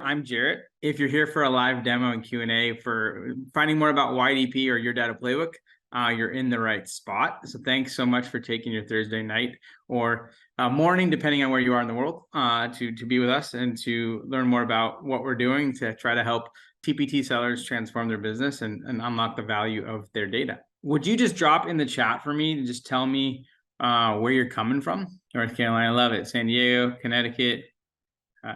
I'm Jarrett. If you're here for a live demo and Q&A for finding more about YDP or your data playbook, you're in the right spot. So thanks so much for taking your Thursday night or morning, depending on where you are in the world, to be with us and to learn more about what we're doing to try to help TPT sellers transform their business and unlock the value of their data. Would you just drop in the chat for me and just tell me where you're coming from? North Carolina, love it. San Diego, Connecticut,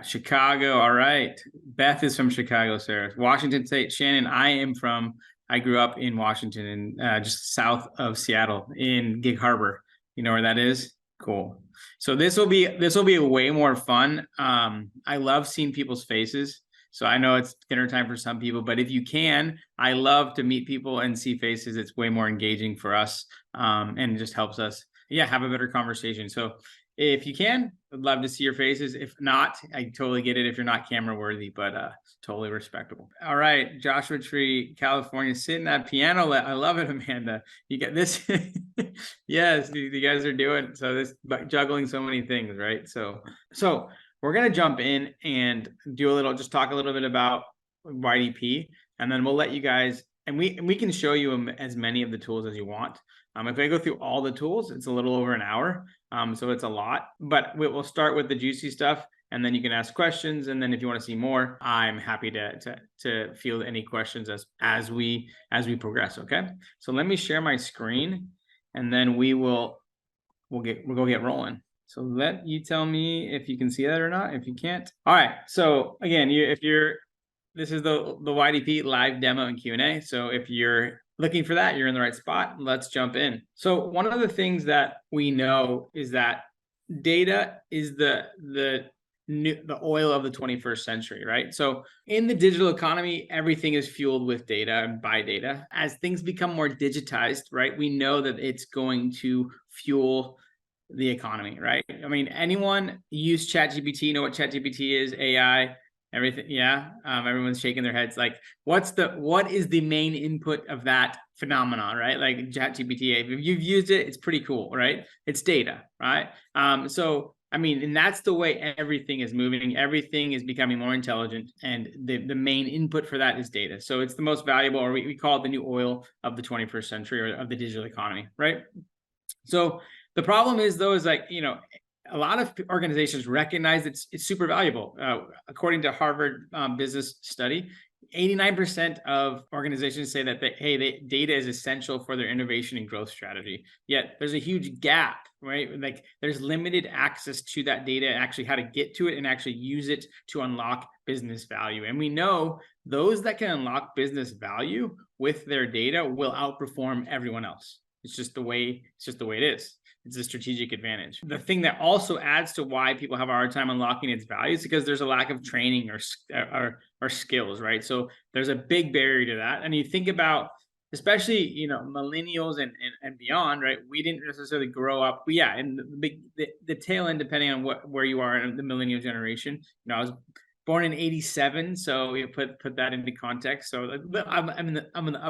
Chicago. All right. Beth is from Chicago, Sarah. Washington State. Shannon, I grew up in Washington and just south of Seattle in Gig Harbor. You know where that is? Cool. So this will be way more fun. I love seeing people's faces. So I know it's dinner time for some people, but if you can, I love to meet people and see faces. It's way more engaging for us, and it just helps us, have a better conversation. So if you can, I'd love to see your faces. If not, I totally get it if you're not camera worthy, but totally respectable. All right, Joshua Tree, California, sitting at piano. I love it, Amanda. You get this. Yes, you guys are doing so. This juggling so many things, right? So we're gonna jump in and just talk a little bit about YDP, and then we'll let you guys, and we can show you as many of the tools as you want. If I go through all the tools, it's a little over an hour. So it's a lot, but we'll start with the juicy stuff, and then you can ask questions. And then if you want to see more, I'm happy to field any questions as we progress. Okay. So let me share my screen, and then we'll go get rolling. So let you tell me if you can see that or not. If you can't, all right. So again, this is the YDP live demo and Q&A. So if you're looking for that, you're in the right spot. Let's jump in. So one of the things that we know is that data is the oil of the 21st century, right? So in the digital economy, everything is fueled with data and by data. As things become more digitized, right, we know that it's going to fuel the economy, right? I mean, anyone use ChatGPT, know what ChatGPT is, AI, everything. Yeah. Everyone's shaking their heads. Like, what is the main input of that phenomenon, right? Like ChatGPT, if you've used it, it's pretty cool, right? It's data, right? So, I mean, and that's the way everything is moving. Everything is becoming more intelligent, and the main input for that is data. So it's the most valuable, or we call it the new oil of the 21st century, or of the digital economy, right? So the problem is, though, is like, a lot of organizations recognize it's super valuable. According to Harvard business study, 89% of organizations say that data is essential for their innovation and growth strategy. Yet there's a huge gap, right? Like there's limited access to that data, actually how to get to it and actually use it to unlock business value. And we know those that can unlock business value with their data will outperform everyone else. It's just the way it is. It's a strategic advantage. The thing that also adds to why people have a hard time unlocking its value is because there's a lack of training or skills, right? So there's a big barrier to that. And you think about, especially, millennials and beyond, right? We didn't necessarily grow up. In the tail end, depending on where you are in the millennial generation. I was born in 87, so you put that into context. So I'm in the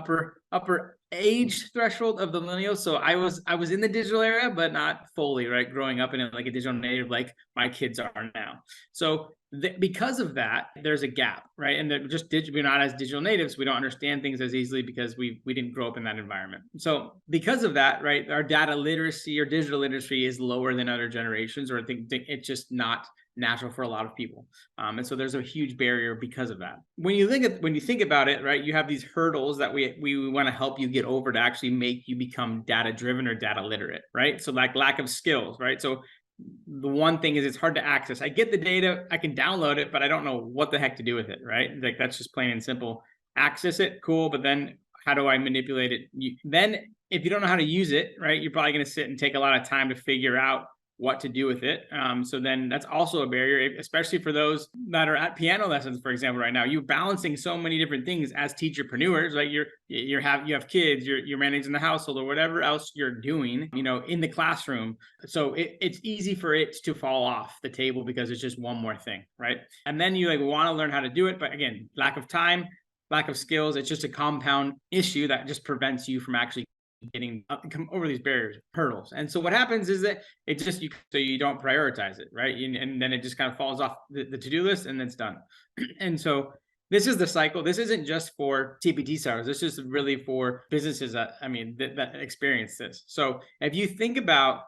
upper age threshold of the millennials. So I was in the digital era, but not fully, right? Growing up in it like a digital native, like my kids are now. So because of that, there's a gap, right? And we're not as digital natives. We don't understand things as easily because we didn't grow up in that environment. So because of that, right, our data literacy or digital literacy is lower than other generations, or I think it's just not natural for a lot of people. And so there's a huge barrier because of that. When you think about it, right, you have these hurdles that we want to help you get over to actually make you become data driven or data literate, right? So like lack of skills, right? So the one thing is it's hard to access. I get the data, I can download it, but I don't know what the heck to do with it, right? Like that's just plain and simple. Access it, cool, but then how do I manipulate it? Then if you don't know how to use it, right, you're probably going to sit and take a lot of time to figure out what to do with it. So then that's also a barrier, especially for those that are at piano lessons, for example, right now. You're balancing so many different things as teacherpreneurs, right? You have kids, you're managing the household or whatever else you're doing, in the classroom. So it's easy for it to fall off the table because it's just one more thing, right? And then you want to learn how to do it, but again, lack of time, lack of skills. It's just a compound issue that just prevents you from actually getting up, come over these barriers, hurdles. And so what happens is that it just, so you don't prioritize it, right? And then it just kind of falls off the to-do list and then it's done. And so this is the cycle. This isn't just for TPT sellers. This is really for businesses that, that experience this. So if you think about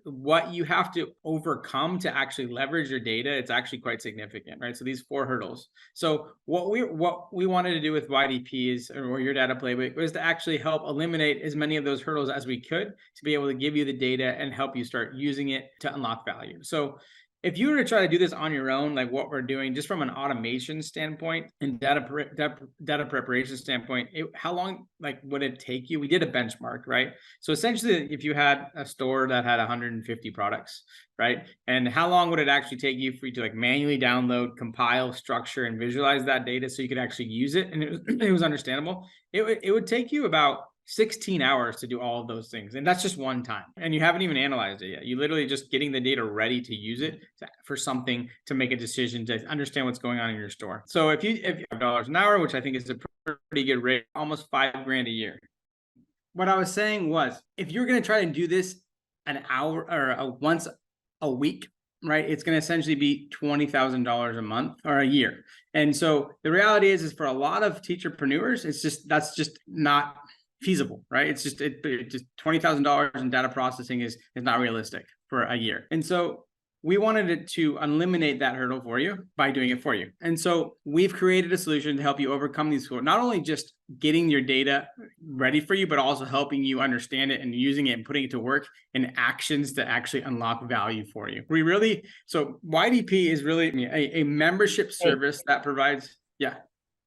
what you have to overcome to actually leverage your data, it's actually quite significant, right? So these 4 hurdles. So what we wanted to do with YDP is, or your data playbook, was to actually help eliminate as many of those hurdles as we could to be able to give you the data and help you start using it to unlock value. So if you were to try to do this on your own, like what we're doing, just from an automation standpoint and data preparation standpoint, how long would it take you? We did a benchmark, right? So essentially, if you had a store that had 150 products, right, and how long would it actually take you for you to manually download, compile, structure, and visualize that data so you could actually use it, and it was understandable? It would take you about 16 hours to do all of those things. And that's just one time. And you haven't even analyzed it yet. You literally just getting the data ready to use it for something, to make a decision, to understand what's going on in your store. So if you have $5 an hour, which I think is a pretty good rate, almost $5,000 a year. What I was saying was, if you're going to try to do this an hour or once a week, right, it's going to essentially be $20,000 a month or a year. And so the reality is for a lot of teacherpreneurs, that's just not feasible, right? It's just $20,000 in data processing is not realistic for a year. And so we wanted it to eliminate that hurdle for you by doing it for you. And so we've created a solution to help you overcome these, not only just getting your data ready for you, but also helping you understand it and using it and putting it to work in actions to actually unlock value for you. So YDP is really a membership service that provides, yeah.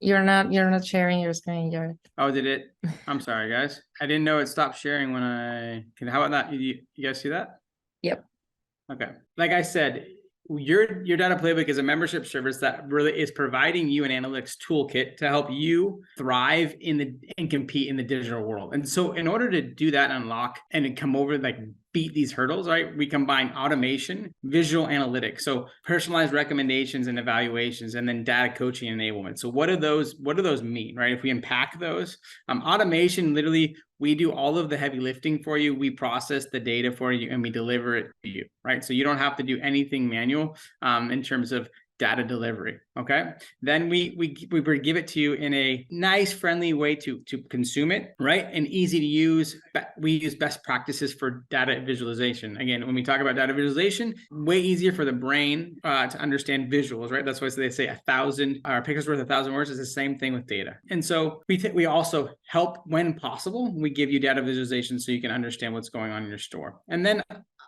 You're not sharing your screen yet. Oh, did it? I'm sorry, guys. I didn't know it stopped sharing when how about that? You guys see that? Yep. Okay. Like I said, your data playbook is a membership service that really is providing you an analytics toolkit to help you thrive and compete in the digital world. And so in order to do that, unlock and come over, beat these hurdles, right, we combine automation, visual analytics, so personalized recommendations and evaluations, and then data coaching and enablement. So what do those mean, right? If we unpack those, automation, literally, we do all of the heavy lifting for you. We process the data for you and we deliver it to you, right? So you don't have to do anything manual in terms of data delivery. Okay. Then we give it to you in a nice, friendly way to consume it, right? And easy to use. We use best practices for data visualization. Again, when we talk about data visualization, way easier for the brain to understand visuals, right? That's why they say 1,000 pictures worth 1,000 words is the same thing with data. And so we also help when possible. We give you data visualization so you can understand what's going on in your store. And then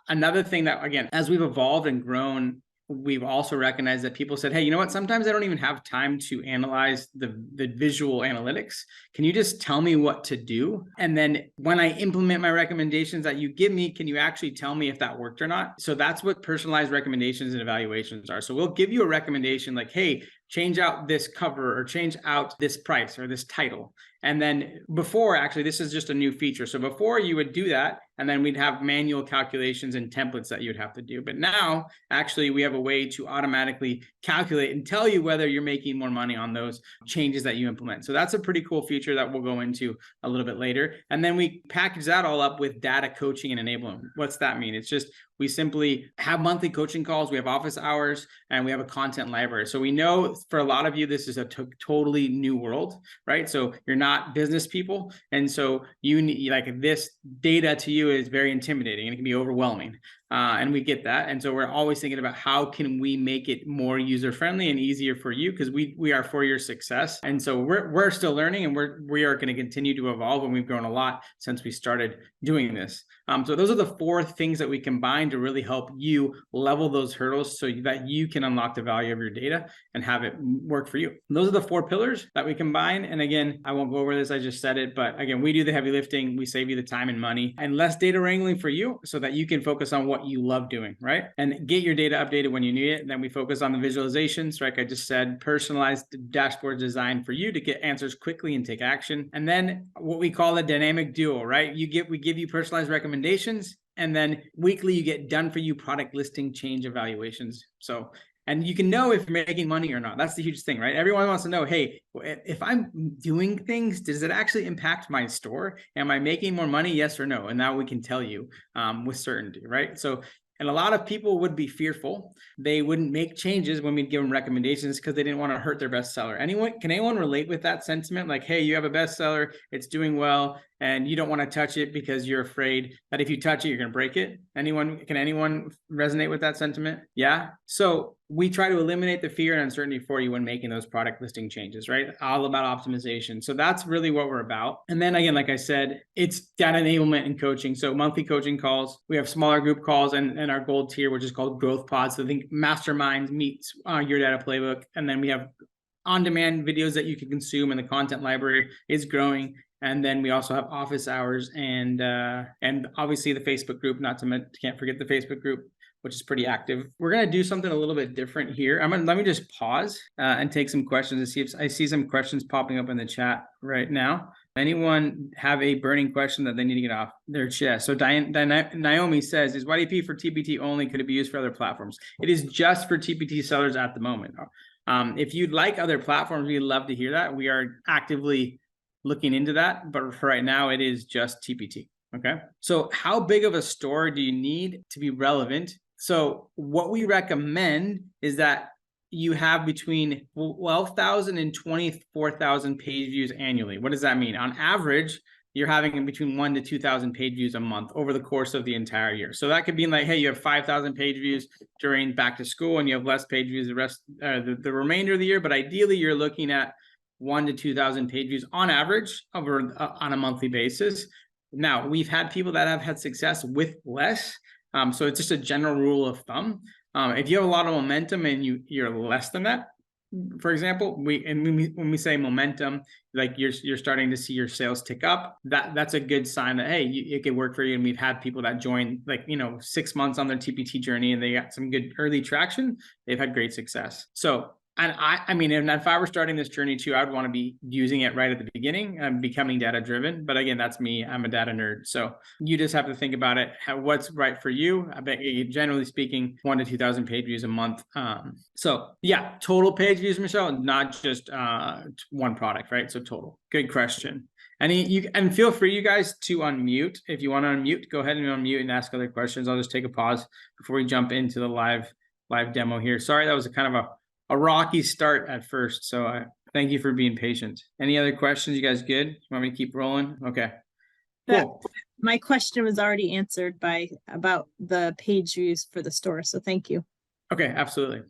another thing that, again, as we've evolved and grown, we've also recognized that people said, hey, you know what? Sometimes I don't even have time to analyze the visual analytics. Can you just tell me what to do? And then when I implement my recommendations that you give me, can you actually tell me if that worked or not? So that's what personalized recommendations and evaluations are. So we'll give you a recommendation like, hey, change out this cover or change out this price or this title. And then this is just a new feature. So before you would do that, and then we'd have manual calculations and templates that you'd have to do. But now, actually, we have a way to automatically calculate and tell you whether you're making more money on those changes that you implement. So that's a pretty cool feature that we'll go into a little bit later. And then we package that all up with data coaching and enablement. What's that mean? It's just, we simply have monthly coaching calls, we have office hours, and we have a content library. So we know for a lot of you, this is a totally new world, right? So you're not business people. And so you need, this data to you is very intimidating and it can be overwhelming. And we get that. And so we're always thinking about how can we make it more user-friendly and easier for you, because we are for your success. And so we're still learning, and we are going to continue to evolve, and we've grown a lot since we started doing this. So those are the 4 things that we combine to really help you level those hurdles so that you can unlock the value of your data and have it work for you. And those are the 4 pillars that we combine. And again, I won't go over this, I just said it, but again, we do the heavy lifting, we save you the time and money and less data wrangling for you so that you can focus on what you love doing, right? And get your data updated when you need it. And then we focus on the visualizations, like I just said, personalized dashboard design for you to get answers quickly and take action. And then what we call a dynamic duo, right? We give you personalized recommendations, and then weekly you get done for you product listing change evaluations. So And you can know if you're making money or not. That's the huge thing, right? Everyone wants to know, hey, if I'm doing things, does it actually impact my store? Am I making more money? Yes or no? And now we can tell you with certainty, right? So, and a lot of people would be fearful. They wouldn't make changes when we'd give them recommendations because they didn't want to hurt their bestseller. Can anyone relate with that sentiment? Like, hey, you have a bestseller, it's doing well, and you don't want to touch it because you're afraid that if you touch it, you're going to break it. Can anyone resonate with that sentiment? Yeah. So we try to eliminate the fear and uncertainty for you when making those product listing changes, right? All about optimization. So that's really what we're about. And then again, like I said, it's data enablement and coaching. So monthly coaching calls, we have smaller group calls and our gold tier, which is called growth pods. So think masterminds meets your data playbook. And then we have on-demand videos that you can consume, and the content library is growing. And then we also have office hours and obviously the Facebook group, can't forget the Facebook group, which is pretty active. We're going to do something a little bit different here. Let me just pause and take some questions and see if I see some questions popping up in the chat right now. Anyone have a burning question that they need to get off their chest? So Naomi says, is YDP for TPT only? Could it be used for other platforms? It is just for TPT sellers at the moment. If you'd like other platforms, we'd love to hear that. We are actively looking into that, but for right now, it is just TPT. Okay. So how big of a store do you need to be relevant? So what we recommend is that you have between 12,000 and 24,000 page views annually. What does that mean? On average, you're having between 1,000 to 2,000 page views a month over the course of the entire year. So that could be like, hey, you have 5,000 page views during back to school and you have less page views the remainder of the year. But ideally, you're looking at 1,000 to 2,000 page views on average on a monthly basis. Now, we've had people that have had success with less. So it's just a general rule of thumb. If you have a lot of momentum and you're less than that, for example, when we say momentum, like you're starting to see your sales tick up, that's a good sign that, hey, it could work for you. And we've had people that join 6 months on their TPT journey and they got some good early traction. They've had great success. So, and I mean, if I were starting this journey too, I'd want to be using it right at the beginning and becoming data driven. But again, that's me. I'm a data nerd. So you just have to think about it. What's right for you? I bet generally speaking, 1,000 to 2,000 page views a month. So yeah, total page views, Michelle, not just one product, right? So total. Good question. And feel free, you guys, to unmute. If you want to unmute, go ahead and unmute and ask other questions. I'll just take a pause before we jump into the live demo here. Sorry, that was a kind of a rocky start at first. So thank you for being patient. Any other questions? You guys good? You want me to keep rolling? Okay. Cool. My question was already answered about the page views for the store. So thank you. Okay, absolutely.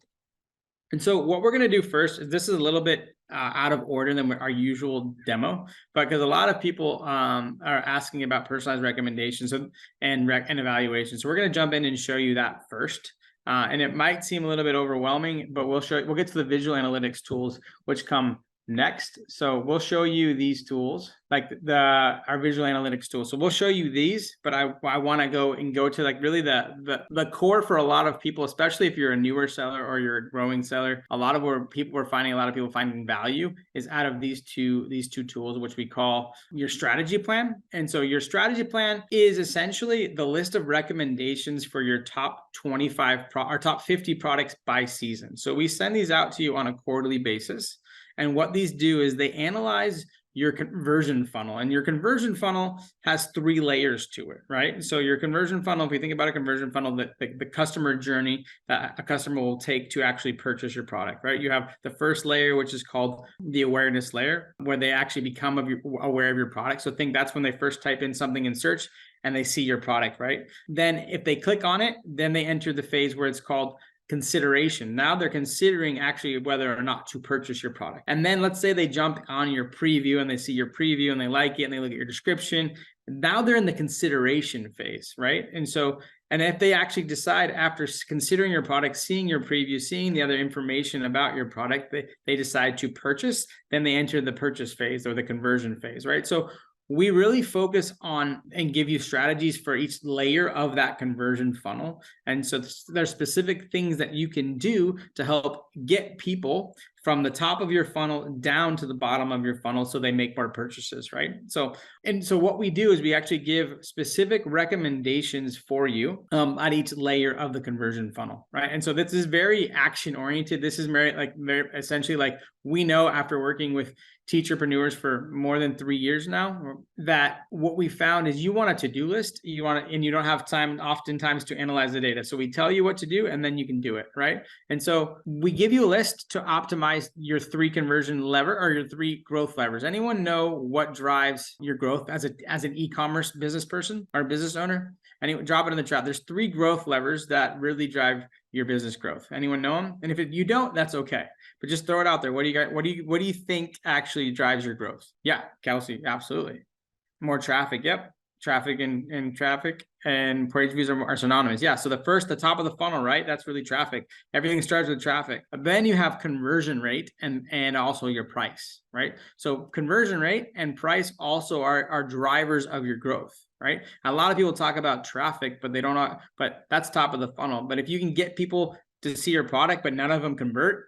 And so what we're going to do first is this is a little bit out of order than our usual demo, but because a lot of people are asking about personalized recommendations and evaluation. So we're going to jump in and show you that first. And it might seem a little bit overwhelming, but we'll get to the visual analytics tools, which come next. So we'll show you these tools, like our visual analytics tools. So we'll show you these, but I want to go to like really the core for a lot of people, especially if you're a newer seller or you're a growing seller. A lot of people finding value is out of these two tools, which we call your strategy plan. And so your strategy plan is essentially the list of recommendations for your top 25 or top 50 products by season. So we send these out to you on a quarterly basis. And what these do is they analyze your conversion funnel, and your conversion funnel has 3 layers to it, right? So your conversion funnel, if you think about a conversion funnel, the customer journey that a customer will take to actually purchase your product, right? You have the first layer, which is called the awareness layer, where they actually become aware of your product. So think that's when they first type in something in search and they see your product, right? Then if they click on it, then they enter the phase where it's called consideration. Now they're considering actually whether or not to purchase your product. And then let's say they jump on your preview and they see your preview and they like it and they look at your description. Now they're in the consideration phase, right? And if they actually decide after considering your product, seeing your preview, seeing the other information about your product, they decide to purchase, then they enter the purchase phase or the conversion phase, right? So we really focus on and give you strategies for each layer of that conversion funnel. And so there's specific things that you can do to help get people from the top of your funnel down to the bottom of your funnel so they make more purchases, right? So what we do is we actually give specific recommendations for you at each layer of the conversion funnel, right? And so this is very action oriented. This is very essentially like, we know after working with teacherpreneurs for more than 3 years now, that what we found is you want a to-do list, and you don't have time oftentimes to analyze the data. So we tell you what to do and then you can do it, right? And so we give you a list to optimize your 3 conversion lever or your 3 growth levers. Anyone know what drives your growth as an e-commerce business person or business owner? Anyone, drop it in the chat. There's 3 growth levers that really drive your business growth. Anyone know them? And if you don't, that's okay. But just throw it out there. What do you think actually drives your growth? Yeah, Kelsey, absolutely. More traffic. Yep. Traffic and traffic and page views are synonymous. Yeah. So the top of the funnel, right? That's really traffic. Everything starts with traffic. But then you have conversion rate and also your price, right? So conversion rate and price also are drivers of your growth, right? A lot of people talk about traffic, but they don't know, but that's top of the funnel. But if you can get people to see your product, but none of them convert,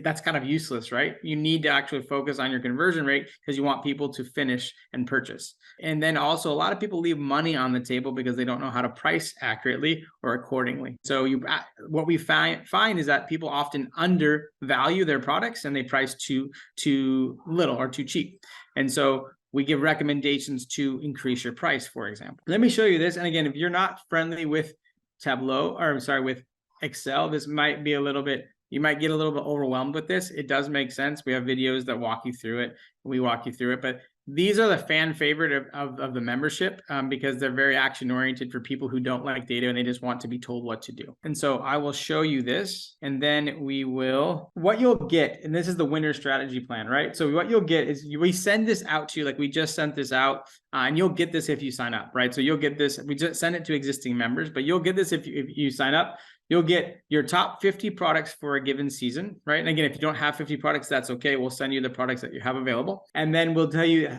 that's kind of useless, right? You need to actually focus on your conversion rate because you want people to finish and purchase. And then also a lot of people leave money on the table because they don't know how to price accurately or accordingly. So what we find is that people often undervalue their products and they price too little or too cheap. And so we give recommendations to increase your price, for example. Let me show you this. And again, if you're not friendly with with Excel, this might be you might get a little bit overwhelmed with this. It does make sense. We have videos that walk you through it. We walk you through it, but these are the fan favorite of the membership because they're very action oriented for people who don't like data and they just want to be told what to do. And so I will show you this and then what you'll get, and this is the winner strategy plan, right? So what you'll get is we send this out to you, like we just sent this out and you'll get this if you sign up, right? So you'll get this, we just send it to existing members, but you'll get this if you sign up. You'll get your top 50 products for a given season, right? And again, if you don't have 50 products, that's okay. We'll send you the products that you have available. And then we'll tell you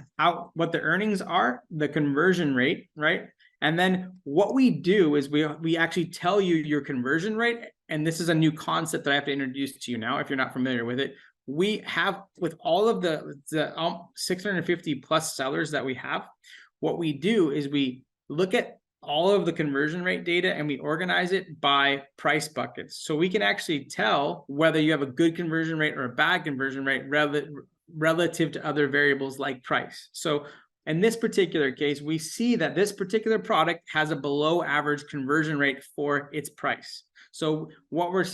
what the earnings are, the conversion rate, right? And then what we do is we actually tell you your conversion rate. And this is a new concept that I have to introduce to you now, if you're not familiar with it. We have, with all of the 650 plus sellers that we have, what we do is we look at all of the conversion rate data and we organize it by price buckets. So we can actually tell whether you have a good conversion rate or a bad conversion rate relative to other variables like price. So in this particular case, we see that this particular product has a below average conversion rate for its price. So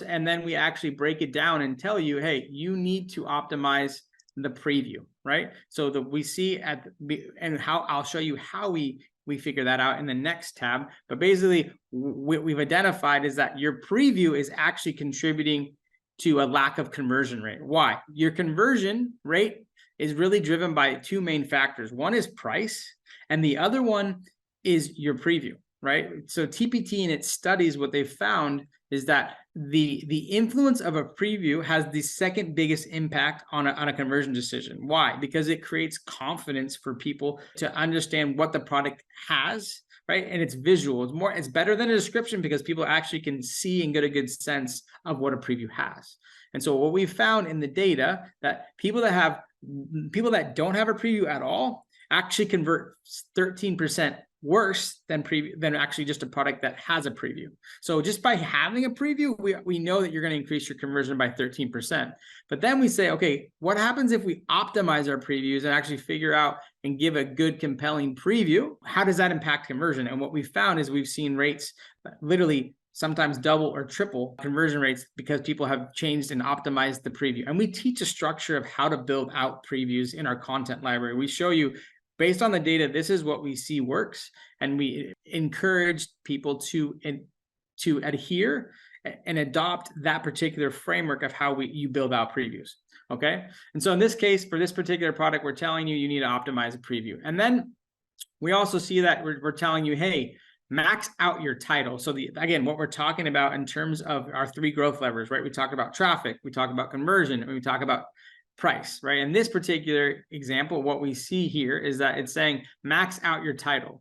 and then we actually break it down and tell you, hey, you need to optimize the preview, right? So we see and how I'll show you how we figure that out in the next tab. But basically what we've identified is that your preview is actually contributing to a lack of conversion rate. Why? Your conversion rate is really driven by 2 main factors. One is price, and the other one is your preview, right? So TPT in its studies, what they found is that the influence of a preview has the second biggest impact on a conversion decision. Why? Because it creates confidence for people to understand what the product has, right? And it's visual. It's better than a description because people actually can see and get a good sense of what a preview has. And so what we found in the data, that people that don't have a preview at all actually convert 13% worse than actually just a product that has a preview. So just by having a preview, we know that you're going to increase your conversion by 13%. But then we say, okay, what happens if we optimize our previews and actually figure out and give a good, compelling preview? How does that impact conversion? And what we found is we've seen rates literally sometimes double or triple conversion rates because people have changed and optimized the preview. And we teach a structure of how to build out previews in our content library. We show you, based on the data, this is what we see works, and we encourage people to adhere and adopt that particular framework of how you build out previews, okay? And so in this case, for this particular product, we're telling you need to optimize a preview. And then we also see that we're telling you, hey, max out your title. So again, what we're talking about in terms of our 3 growth levers, right? We talk about traffic, we talk about conversion, and we talk about price, right? In this particular example, what we see here is that it's saying max out your title.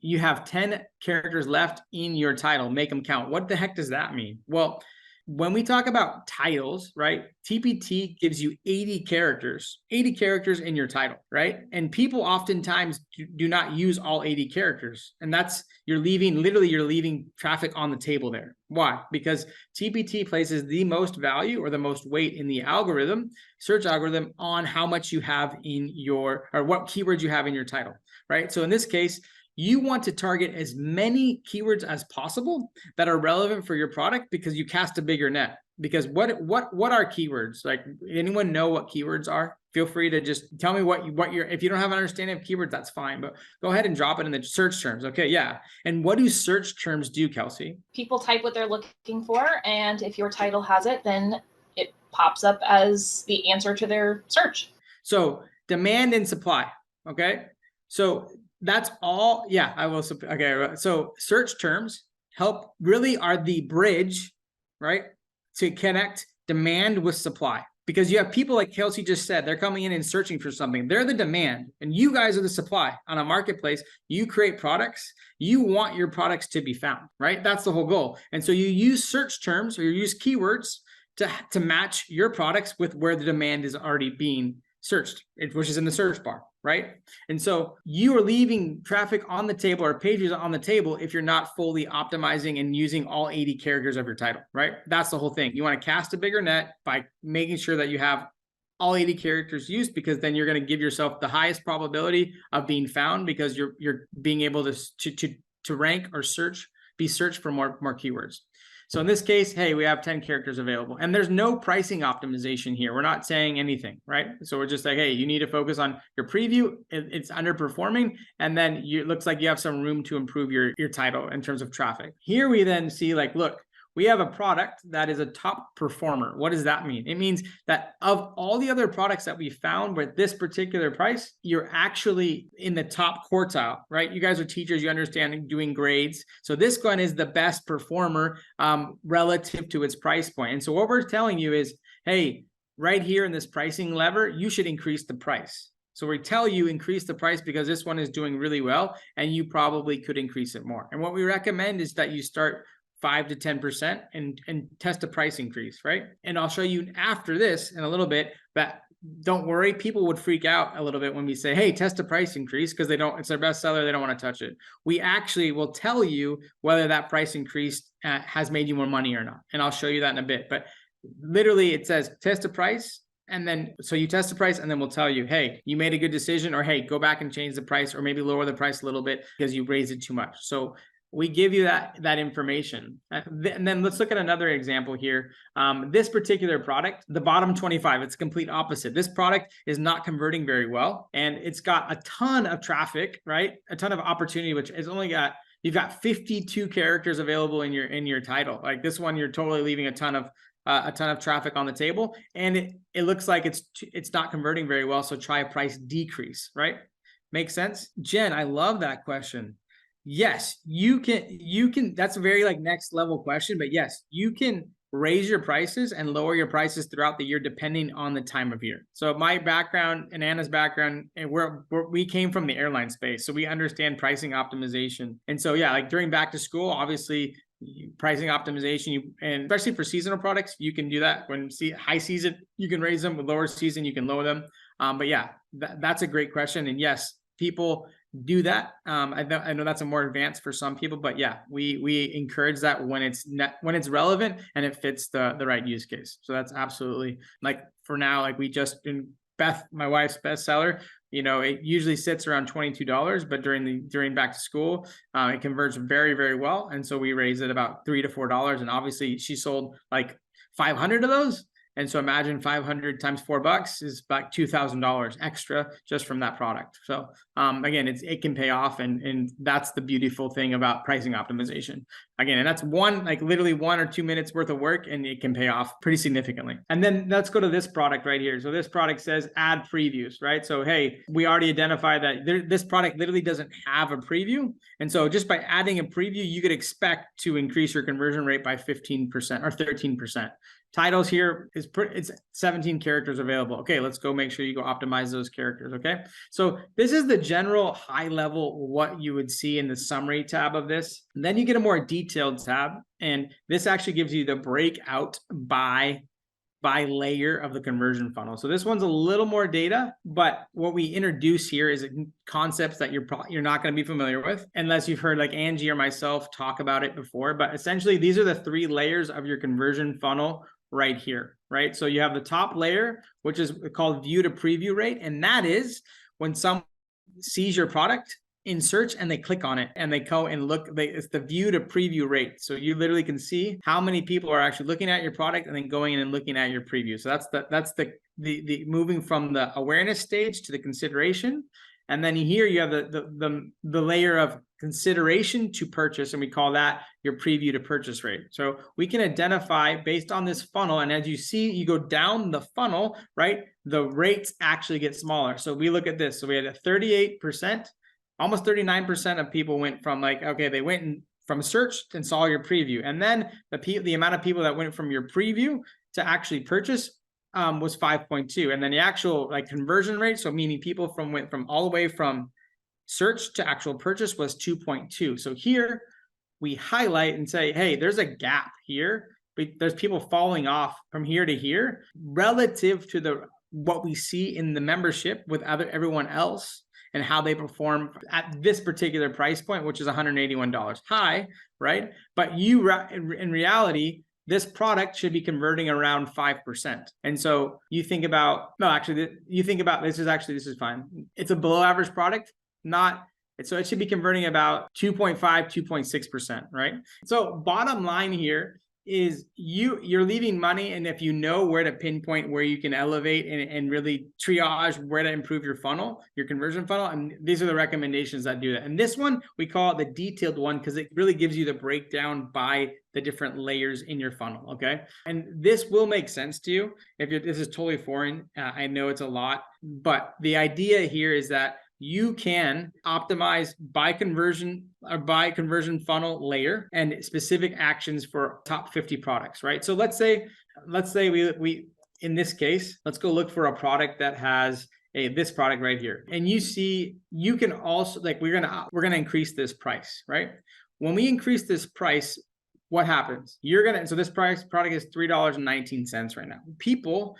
You have 10 characters left in your title, make them count. What the heck does that mean? Well, When we talk about titles, right? TPT gives you 80 characters in your title, right? And people oftentimes do not use all 80 characters. And that's, you're leaving traffic on the table there. Why? Because TPT places the most value or the most weight in the algorithm, search algorithm, on how much you have in your, or what keywords you have in your title, right? So in this case, you want to target as many keywords as possible that are relevant for your product, because you cast a bigger net. Because what are keywords? Like, anyone know what keywords are? Feel free to just tell me what you're, if you don't have an understanding of keywords, that's fine, but go ahead and drop it in the search terms. Okay, yeah. And what do search terms do, Kelsey? People type what they're looking for, and if your title has it, then it pops up as the answer to their search. So demand and supply, okay? So that's all. Yeah, I will. Okay, so search terms really are the bridge, right, to connect demand with supply. Because you have people like Kelsey just said, they're coming in and searching for something. They're the demand, and you guys are the supply. On a marketplace, you create products. You want your products to be found, right? That's the whole goal. And so you use search terms, or you use keywords to match your products with where the demand is already being searched, which is in the search bar, right? And so you are leaving traffic on the table, or pages on the table, if you're not fully optimizing and using all 80 characters of your title, right? That's the whole thing. You want to cast a bigger net by making sure that you have all 80 characters used, because then you're going to give yourself the highest probability of being found, because you're being able to rank or be searched for more keywords. So in this case, hey, we have 10 characters available, and there's no pricing optimization here. We're not saying anything, right? So we're just like, hey, you need to focus on your preview. It's underperforming. And then it looks like you have some room to improve your title in terms of traffic. Here we then see, like, look, we have a product that is a top performer. What does that mean? It means that of all the other products that we found with this particular price, you're actually in the top quartile, right? You guys are teachers, you understand doing grades. So this one is the best performer relative to its price point. And so what we're telling you is, hey, right here in this pricing lever, you should increase the price. So we tell you increase the price because this one is doing really well, and you probably could increase it more. And what we recommend is that you start 5 to 10% and test a price increase, right? And I'll show you after this in a little bit, but don't worry, people would freak out a little bit when we say, hey, test a price increase, because it's their best seller, they don't want to touch it. We actually will tell you whether that price increase has made you more money or not. And I'll show you that in a bit. But literally it says test a price. And then, so you test the price, and then we'll tell you, hey, you made a good decision, or hey, go back and change the price, or maybe lower the price a little bit because you raised it too much. So we give you that information. And then let's look at another example here. This particular product, the bottom 25, it's complete opposite. This product is not converting very well, and it's got a ton of traffic, right? A ton of opportunity, which is you've got 52 characters available in your title. Like this one, you're totally leaving a ton of traffic on the table, and it looks like it's not converting very well. So try a price decrease, right? Makes sense? Jen, I love that question. Yes, you can, that's a very like next level question, but yes, you can raise your prices and lower your prices throughout the year, depending on the time of year. So my background and Anna's background, and we came from the airline space, so we understand pricing optimization. And so, yeah, like during back to school, obviously pricing optimization, and especially for seasonal products, you can do that. When high season, you can raise them. With lower season, you can lower them. But yeah, that's a great question. And yes, people do that. I know that's a more advanced for some people, but yeah, we encourage that when it's relevant and it fits the right use case. So that's absolutely, like, for now, like we just, in Beth, my wife's bestseller, it usually sits around $22, but during back to school, it converts very, very well. And so we raise it about $3 to $4. And obviously she sold like 500 of those. And so imagine 500 times $4 is about $2,000 extra just from that product. So again, it can pay off, and that's the beautiful thing about pricing optimization. Again, and that's literally 1 or 2 minutes worth of work, and it can pay off pretty significantly. And then let's go to this product right here. So this product says add previews, right? So hey, we already identified that this product literally doesn't have a preview. And so just by adding a preview, you could expect to increase your conversion rate by 15% or 13%. Titles here is it's 17 characters available. Okay, let's go make sure you go optimize those characters. Okay, so this is the general high level what you would see in the summary tab of this. And then you get a more detailed tab, and this actually gives you the breakout by layer of the conversion funnel. So this one's a little more data, but what we introduce here is concepts that you're not going to be familiar with unless you've heard like Angie or myself talk about it before. But essentially, these are the 3 layers of your conversion funnel right here, right? So you have the top layer, which is called view to preview rate. And that is when someone sees your product in search and they click on it and they go and look, it's the view to preview rate. So you literally can see how many people are actually looking at your product and then going in and looking at your preview. So that's the moving from the awareness stage to the consideration. And then here you have the layer of consideration to purchase, and we call that your preview to purchase rate. So we can identify based on this funnel, and as you see, you go down the funnel, right? The rates actually get smaller. So we look at this. So we had a 38%, almost 39% of people went from like, okay, they went from search and saw your preview. And then the amount of people that went from your preview to actually purchase was 5.2. And then the actual like conversion rate, so meaning people went from all the way from search to actual purchase, was 2.2. So here we highlight and say, hey, there's a gap here. There's people falling off from here to here relative to what we see in the membership with everyone else and how they perform at this particular price point, which is $181 high, right? But in reality, this product should be converting around 5%. And so you think about, this is fine. It's a below average product, so it should be converting about 2.5, 2.6%, right? So bottom line here is you're leaving money, and if you know where to pinpoint where you can elevate and really triage where to improve your funnel, your conversion funnel, and these are the recommendations that do that. And this one, we call it the detailed one because it really gives you the breakdown by the different layers in your funnel, okay? And this will make sense to you if this is totally foreign. I know it's a lot, but the idea here is that you can optimize by conversion funnel layer and specific actions for top 50 products, right? So let's say we in this case, let's go look for a product that has this product right here. And you can also, like, we're gonna increase this price, right? When we increase this price, what happens? So this product is $3.19 right now. People,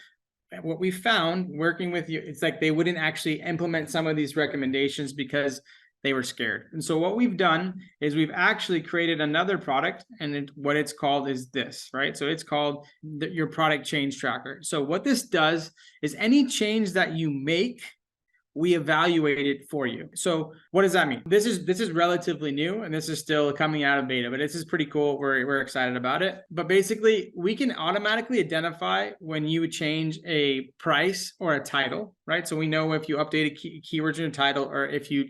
what we found working with you, it's like they wouldn't actually implement some of these recommendations because they were scared. And so what we've done is we've actually created another product, and what it's called is this, right? So it's called your product change tracker. So what this does is any change that you make, we evaluate it for you. So what does that mean? This is relatively new, and this is still coming out of beta, but this is pretty cool. We're excited about it. But basically, we can automatically identify when you change a price or a title, right? So we know if you update keywords in a title or if you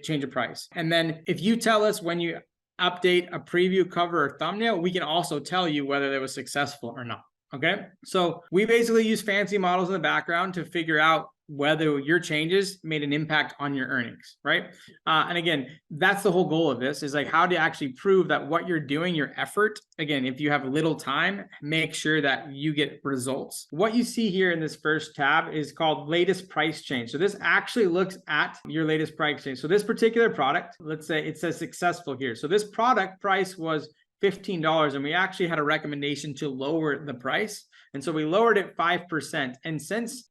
change a price. And then if you tell us when you update a preview, cover, or thumbnail, we can also tell you whether that was successful or not. Okay, so we basically use fancy models in the background to figure out whether your changes made an impact on your earnings, right? And again, that's the whole goal of this, is like how to actually prove that what you're doing, your effort, again, if you have little time, make sure that you get results. What you see here in this first tab is called latest price change. So this actually looks at your latest price change. So this particular product, let's say it says successful here. So this product price was $15, and we actually had a recommendation to lower the price. And so we lowered it 5%. And since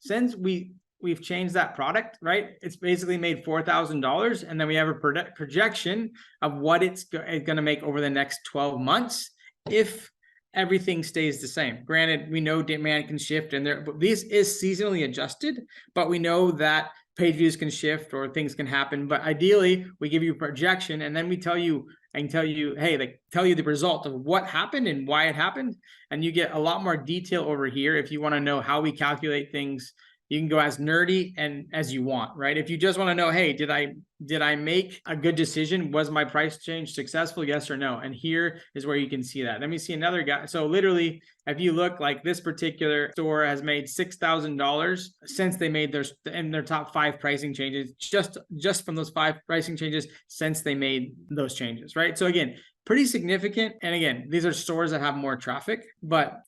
we've changed that product, right? It's basically made $4,000. And then we have a projection of what it's going to make over the next 12 months if everything stays the same. Granted, we know demand can shift, and this is seasonally adjusted, but we know that page views can shift or things can happen. But ideally, we give you a projection, and then we tell you, hey, tell you the result of what happened and why it happened. And you get a lot more detail over here. If you want to know how we calculate things, you can go as nerdy and as you want, right? If you just want to know, hey, did I make a good decision? Was my price change successful? Yes or no? And here is where you can see that. Let me see another guy. So literally, if you look, like this particular store has made $6,000 since they made their top 5 pricing changes, just from those 5 pricing changes since they made those changes, right? So again, pretty significant. And again, these are stores that have more traffic, but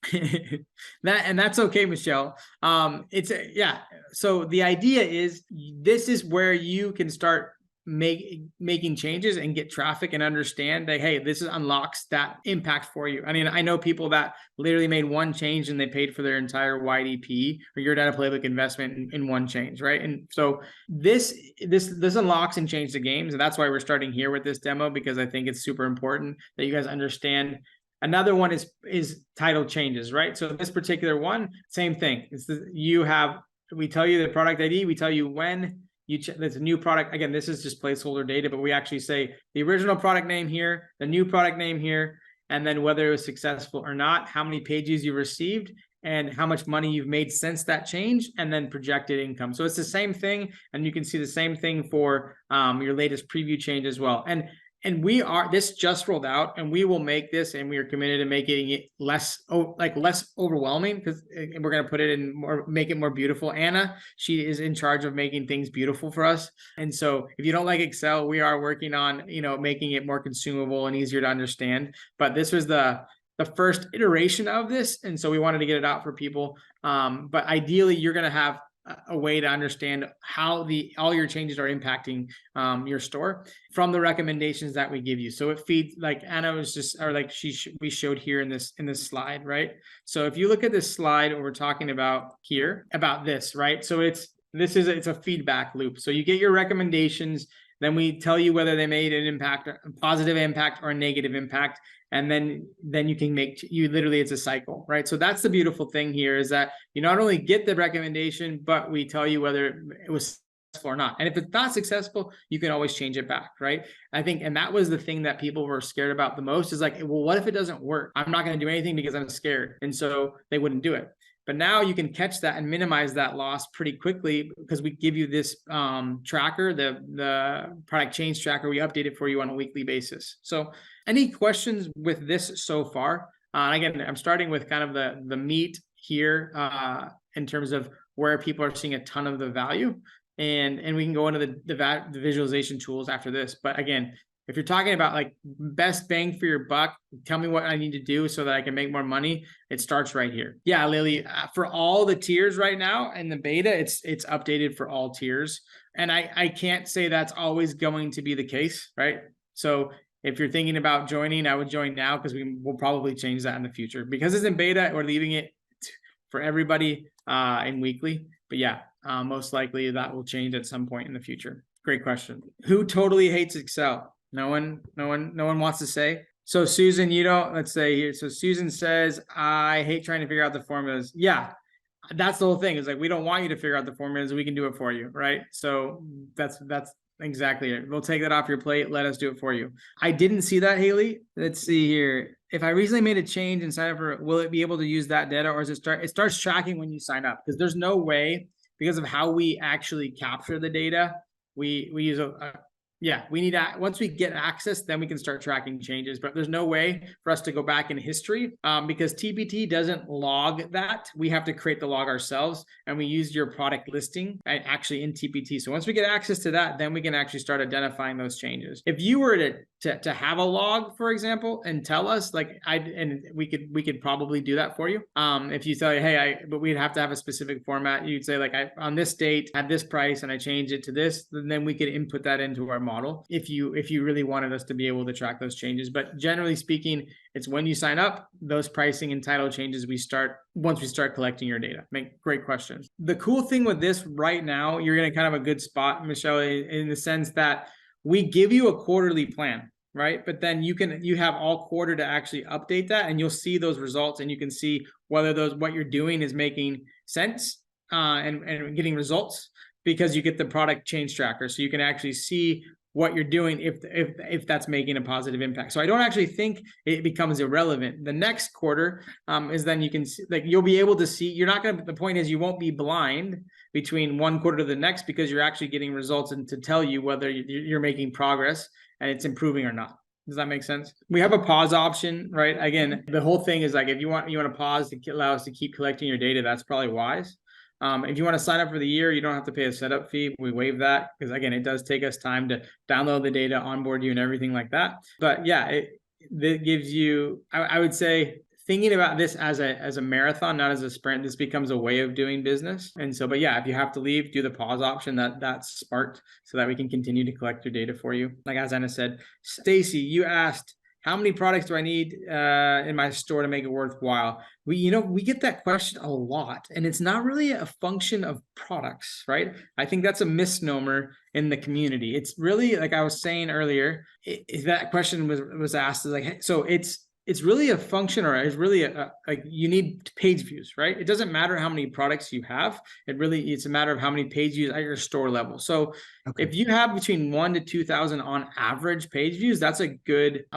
that's okay, Michelle. So the idea is this is where you can start making changes and get traffic and understand that, hey, this unlocks that impact for you. I mean, I know people that literally made one change and they paid for their entire YDP or your data playbook investment in one change, right? And so this unlocks and changes the games. And that's why we're starting here with this demo, because I think it's super important that you guys understand. Another one is title changes, right? So this particular one, same thing. We tell you the product ID, we tell you when there's a new product. Again, this is just placeholder data, but we actually say the original product name here, the new product name here, and then whether it was successful or not, how many pages you received, and how much money you've made since that change, and then projected income. So it's the same thing, and you can see the same thing for your latest preview change as well. This just rolled out, and we will make this, and we are committed to making it less overwhelming, because we're going to put it in make it more beautiful. Anna, she is in charge of making things beautiful for us. And so if you don't like Excel, we are working on, making it more consumable and easier to understand. But this was the first iteration of this. And so we wanted to get it out for people. But ideally, you're going to have a way to understand how all your changes are impacting your store from the recommendations that we give you. So it feeds, like Anna was just, or like we showed here in this slide, right? So if you look at this slide, what we're talking about here, about this, right? So it's a feedback loop. So you get your recommendations, then we tell you whether they made an impact, a positive impact or a negative impact. And then you can literally, it's a cycle, right? So that's the beautiful thing here, is that you not only get the recommendation, but we tell you whether it was successful or not. And if it's not successful, you can always change it back, right? I think, and that was the thing that people were scared about the most, is like, well, what if it doesn't work? I'm not going to do anything because I'm scared. And so they wouldn't do it. But now you can catch that and minimize that loss pretty quickly, because we give you this tracker, the product change tracker. We update it for you on a weekly basis. So any questions with this so far? Again, I'm starting with kind of the meat here in terms of where people are seeing a ton of the value. And we can go into the visualization tools after this. But again, if you're talking about like best bang for your buck, tell me what I need to do so that I can make more money, it starts right here. Yeah, Lily, for all the tiers right now in the beta, it's updated for all tiers. And I can't say that's always going to be the case, right? So if you're thinking about joining, I would join now, because we will probably change that in the future. Because it's in beta, we're leaving it for everybody in weekly. But yeah, most likely that will change at some point in the future. Great question. Who totally hates Excel? No one wants to say. So Susan, let's say here. So Susan says, I hate trying to figure out the formulas. Yeah, that's the whole thing. Is like, we don't want you to figure out the formulas. We can do it for you, right? So that's exactly it. We'll take that off your plate. Let us do it for you. I didn't see that, Haley. Let's see here. If I recently made a change and signed up for it, will it be able to use that data, or is it starts tracking when you sign up? Because there's no way, because of how we actually capture the data, we use we need that. Once we get access, then we can start tracking changes. But there's no way for us to go back in history because TPT doesn't log that. We have to create the log ourselves, and we use your product listing actually in TPT. So once we get access to that, then we can actually start identifying those changes. If you were to have a log, for example, and tell us, we could probably do that for you. If you say, hey, but we'd have to have a specific format. You'd say, like, on this date had this price and I changed it to this, then we could input that into our model if you really wanted us to be able to track those changes. But generally speaking, it's when you sign up, those pricing and title changes once we start collecting your data. Great questions. The cool thing with this right now, you're in a kind of a good spot, Michelle, in the sense that we give you a quarterly plan, right? But then you have all quarter to actually update that, and you'll see those results, and you can see whether what you're doing is making sense and getting results, because you get the product change tracker. So you can actually see what you're doing if that's making a positive impact. So I don't actually think it becomes irrelevant. The next quarter is then you can see, like, you'll be able to see. The point is, you won't be blind between one quarter to the next, because you're actually getting results and to tell you whether you're making progress and it's improving or not. Does that make sense? We have a pause option, right? Again, the whole thing is, like, if you want to pause to allow us to keep collecting your data, that's probably wise. If you want to sign up for the year, you don't have to pay a setup fee. We waive that, because again, it does take us time to download the data, onboard you, and everything like that. But yeah, that gives you, I would say, thinking about this as a marathon, not as a sprint. This becomes a way of doing business. And so, but yeah, if you have to leave, do the pause option. That's smart, so that we can continue to collect your data for you. Like as Anna said, Stacy, you asked, how many products do I need in my store to make it worthwhile? We get that question a lot, and it's not really a function of products, right? I think that's a misnomer in the community. It's really, like I was saying earlier, that question was asked, is like, hey, so it's really a function, or it's really like you need page views, right? It doesn't matter how many products you have. It's a matter of how many page views at your store level. So if you have between 1,000 to 2,000 on average page views, that's a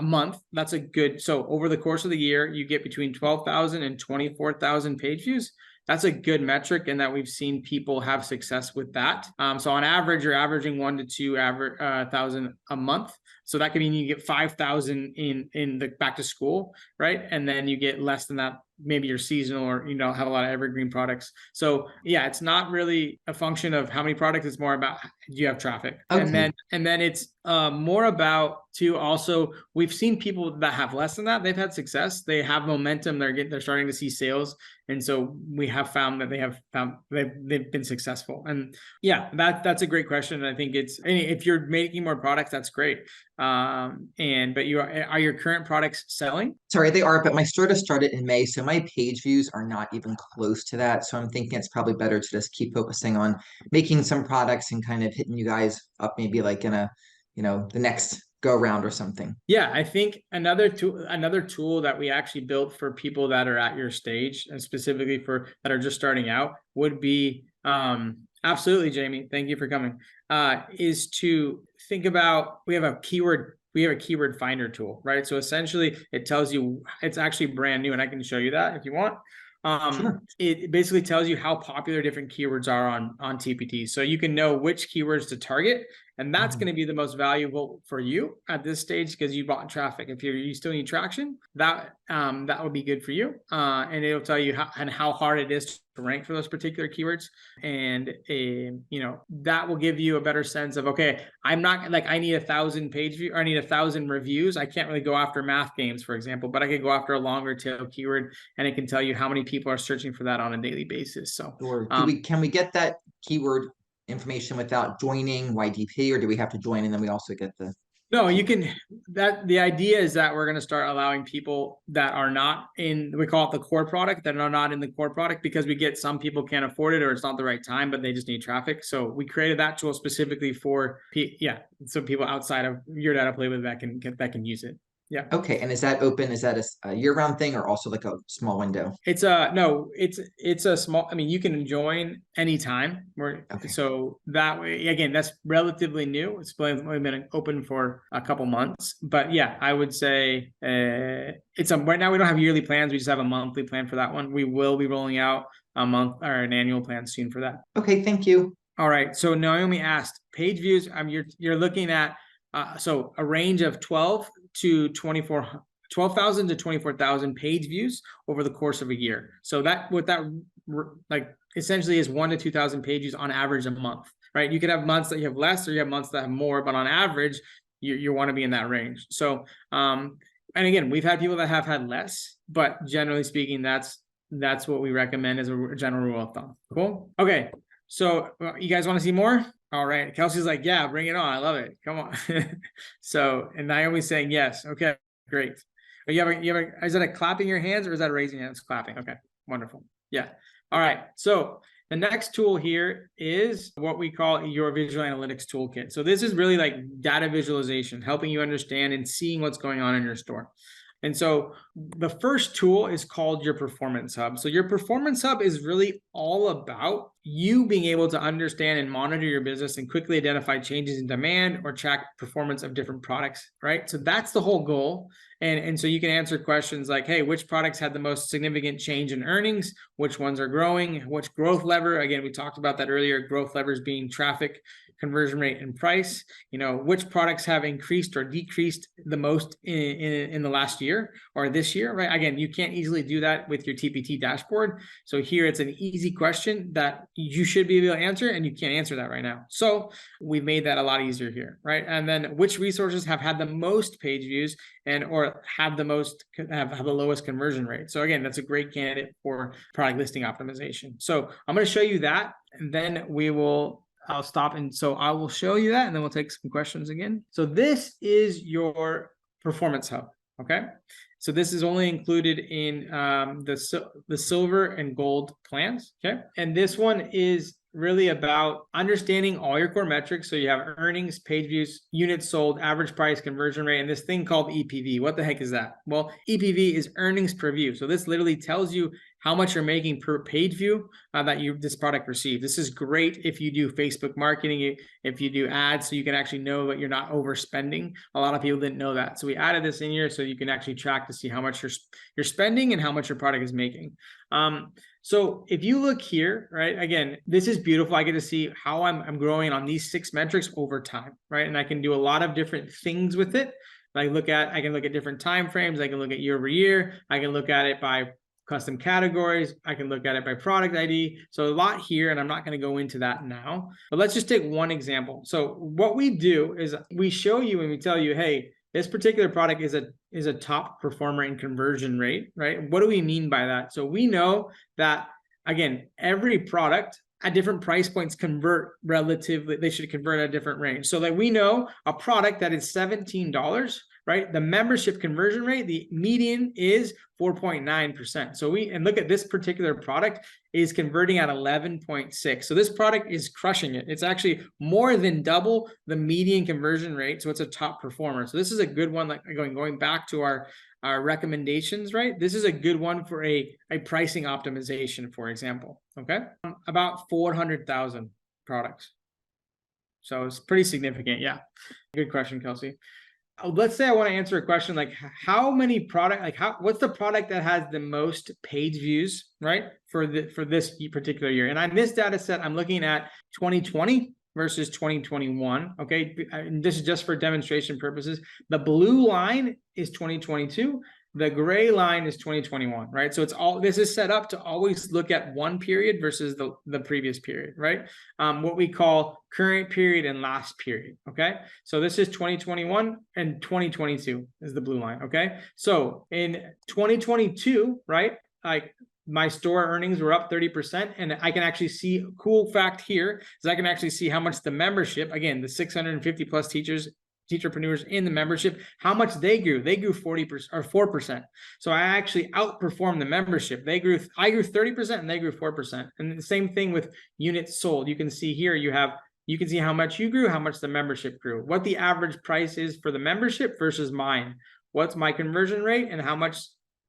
month. That's a good, so over the course of the year, you get between 12,000 and 24,000 page views. That's a good metric, and that we've seen people have success with that. So on average, you're averaging 1,000 to 2,000 a month. So that could mean you get 5,000 in the back to school, right? And then you get less than that. Maybe you're seasonal, or you don't have a lot of evergreen products. So yeah, it's not really a function of how many products. It's more about, do you have traffic? Okay. And then it's more about, too, also, we've seen people that have less than that. They've had success. They have momentum. They're starting to see sales. And so we have found that they've been successful. And yeah, that's a great question. And I think if you're making more products, that's great. But are your current products selling? Sorry, they are, but my store just started in May, so my page views are not even close to that. So I'm thinking it's probably better to just keep focusing on making some products and kind of hitting you guys up, maybe like in a, the next go around or something. Yeah, I think another tool that we actually built for people that are at your stage, and specifically for that are just starting out, would be absolutely, Jamie, thank you for coming. Is to think about, we have a keyword finder tool, right? So essentially it tells you, it's actually brand new, and I can show you that if you want. Sure. It basically tells you how popular different keywords are on TPT. So you can know which keywords to target, and that's going to be the most valuable for you at this stage, because you bought traffic. If you still need traction, that would be good for you. And it'll tell you how hard it is to rank for those particular keywords. And that will give you a better sense of, okay, I'm not like, I need 1,000 page views, or I need 1,000 reviews. I can't really go after math games, for example, but I could go after a longer tail keyword, and it can tell you how many people are searching for that on a daily basis. So or can we get that keyword information without joining YDP, or do we have to join and then we also get the? No, you can. The idea is that we're going to start allowing people that are not in, we call it the core product, that are not in the core product, because we get some people can't afford it, or it's not the right time, but they just need traffic. So we created that tool specifically for, so people outside of your data playbook that can use it. Yeah. Okay. And is that open? Is that a year-round thing, or also like a small window? It's a small, I mean, you can join anytime. So that way, again, that's relatively new. It's only been open for a couple months, but yeah, I would say right now we don't have yearly plans. We just have a monthly plan for that one. We will be rolling out a month or an annual plan soon for that. Okay. Thank you. All right. So Naomi asked, page views, you're looking at, so a range of 12,000 to 24,000 page views over the course of a year. So that essentially is 1,000 to 2,000 page views on average a month, right? You could have months that you have less, or you have months that have more, but on average, you want to be in that range. So, and again, we've had people that have had less, but generally speaking, that's what we recommend as a general rule of thumb. Cool. Okay. So you guys want to see more? All right. Kelsey's like, yeah, bring it on. I love it. Come on. So, and Naomi's saying yes. Okay, great. Is that a clapping your hands, or is that a raising hands? Clapping. Okay, wonderful. Yeah. All right. So the next tool here is what we call your visual analytics toolkit. So this is really like data visualization, helping you understand and seeing what's going on in your store. And so the first tool is called your Performace Hub. So your Performace Hub is really all about you being able to understand and monitor your business and quickly identify changes in demand or track performance of different products, right? So that's the whole goal. And so you can answer questions like, hey, which products had the most significant change in earnings? Which ones are growing? Which growth lever? Again, we talked about that earlier, growth levers being traffic, conversion rate, and price. Which products have increased or decreased the most in the last year or this year, right? Again, you can't easily do that with your TPT dashboard. So here it's an easy question that you should be able to answer, and you can't answer that right now. So we've made that a lot easier here, right? And then which resources have had the most page views or store have the lowest conversion rate. So again, that's a great candidate for product listing optimization. So I'm going to show you that, and then I'll stop. And so I will show you that, and then we'll take some questions again. So this is your Performace Hub. Okay. So this is only included in the silver and gold plans. Okay. And this one is really about understanding all your core metrics. So you have earnings, page views, units sold, average price, conversion rate, and this thing called EPV. What the heck is that? Well, EPV is earnings per view. So this literally tells you how much you're making per page view that this product receives. This is great if you do Facebook marketing, if you do ads, so you can actually know that you're not overspending. A lot of people didn't know that. So we added this in here so you can actually track to see how much you're spending and how much your product is making. So if you look here, right, again, this is beautiful. I get to see how I'm growing on these 6 metrics over time, right? And I can do a lot of different things with it. I can look at different time frames. I can look at year over year. I can look at it by custom categories. I can look at it by product ID. So a lot here, and I'm not going to go into that now, but let's just take one example. So what we do is we show you and we tell you, hey, this particular product is a top performer in conversion rate, right? What do we mean by that? So we know that, again, every product at different price points convert relatively, they should convert at a different range. So that we know a product that is $17, right? The membership conversion rate, the median is 4.9%. So and look at this particular product is converting at 11.6. So this product is crushing it. It's actually more than double the median conversion rate. So it's a top performer. So this is a good one, like going back to our recommendations, right? This is a good one for a pricing optimization, for example, okay? About 400,000 products. So it's pretty significant. Yeah. Good question, Kelsey. Let's say I want to answer a question like how many what's the product that has the most page views, right? For this particular year. And on this data set, I'm looking at 2020 versus 2021. Okay. And this is just for demonstration purposes. The blue line is 2022. The gray line is 2021, right? So this is set up to always look at one period versus the previous period, right? What we call current period and last period, okay? So this is 2021 and 2022 is the blue line, okay? So in 2022, right? Like my store earnings were up 30%, and I can actually see a cool fact here is I can actually see how much the membership, again, the 650 plus teacherpreneurs in the membership, how much they grew 40% or 4%. So I actually outperformed the membership. I grew 30% and they grew 4%. And the same thing with units sold. You can see here, you can see how much you grew, how much the membership grew, what the average price is for the membership versus mine, what's my conversion rate, and how much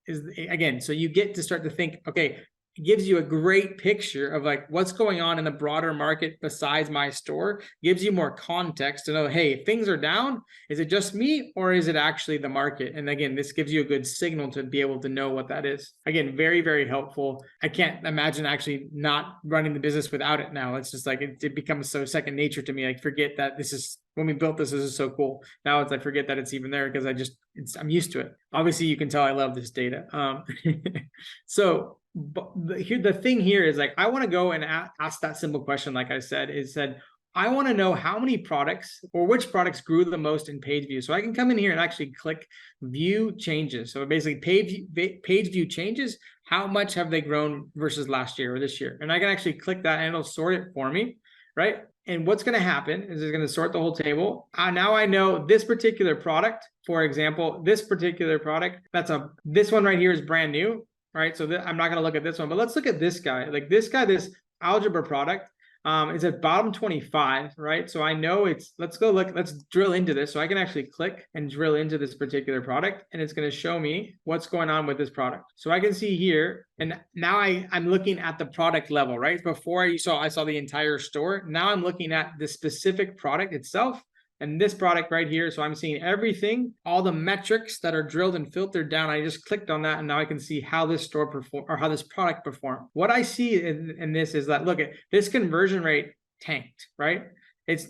is, again, so you get to start to think, okay, it gives you a great picture of like what's going on in the broader market besides my store. Gives you more context to know, hey, if things are down, is it just me or is it actually the market? And again, this gives you a good signal to be able to know what that is. Again, very, very helpful. I can't imagine actually not running the business without it now. It's just like it becomes so second nature to me. Like forget that this is, when we built this is so cool. Now I forget that it's even there because I'm used to it. Obviously you can tell I love this data. So but the thing here is like, I want to go and ask that simple question. Like I said, I want to know how many products or which products grew the most in page view. So I can come in here and actually click view changes. So basically page view changes, how much have they grown versus last year or this year? And I can actually click that and it'll sort it for me, right? And what's going to happen is it's going to sort the whole table. Now I know this particular product, for example, this particular product, this one right here is brand new. Right, so I'm not going to look at this one, but let's look at this guy. Like this guy, this algebra product is at bottom 25, right? So I know let's drill into this. So I can actually click and drill into this particular product, and it's going to show me what's going on with this product. So I can see here, and now I'm looking at the product level, right? Before I saw the entire store. Now I'm looking at the specific product itself. And this product right here, so I'm seeing everything, all the metrics that are drilled and filtered down. I just clicked on that, and now I can see how this store perform or how this product performed. What I see in this is that look at this conversion rate tanked, right? It's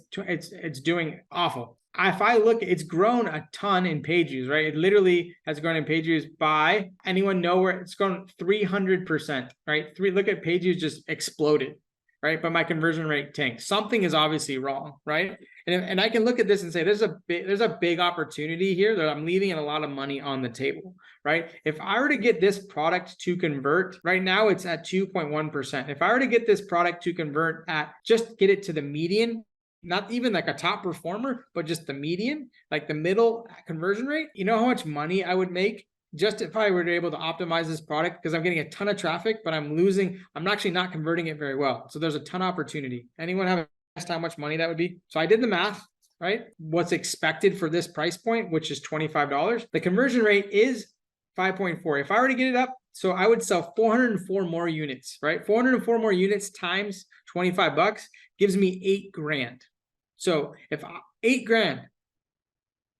doing awful. If I look, it's grown a ton in page views, right? It literally has grown in page views by, anyone know where it's grown 300%, right? Look at page views just exploded. right? But my conversion rate tanked. Something is obviously wrong, right? And I can look at this and say, there's a big opportunity here that I'm leaving a lot of money on the table, right? If I were to get this product to convert, right now it's at 2.1%. If I were to get this product to convert at, just get it to the median, not even like a top performer, but just the median, like the middle conversion rate, you know how much money I would make just if I were to able to optimize this product, because I'm getting a ton of traffic, but I'm actually not converting it very well. So there's a ton of opportunity. Anyone have a guess how much money that would be? So I did the math, right? What's expected for this price point, which is $25. The conversion rate is 5.4. If I were to get it up, so I would sell 404 more units, right? 404 more units times $25 gives me $8,000. So if 8,000,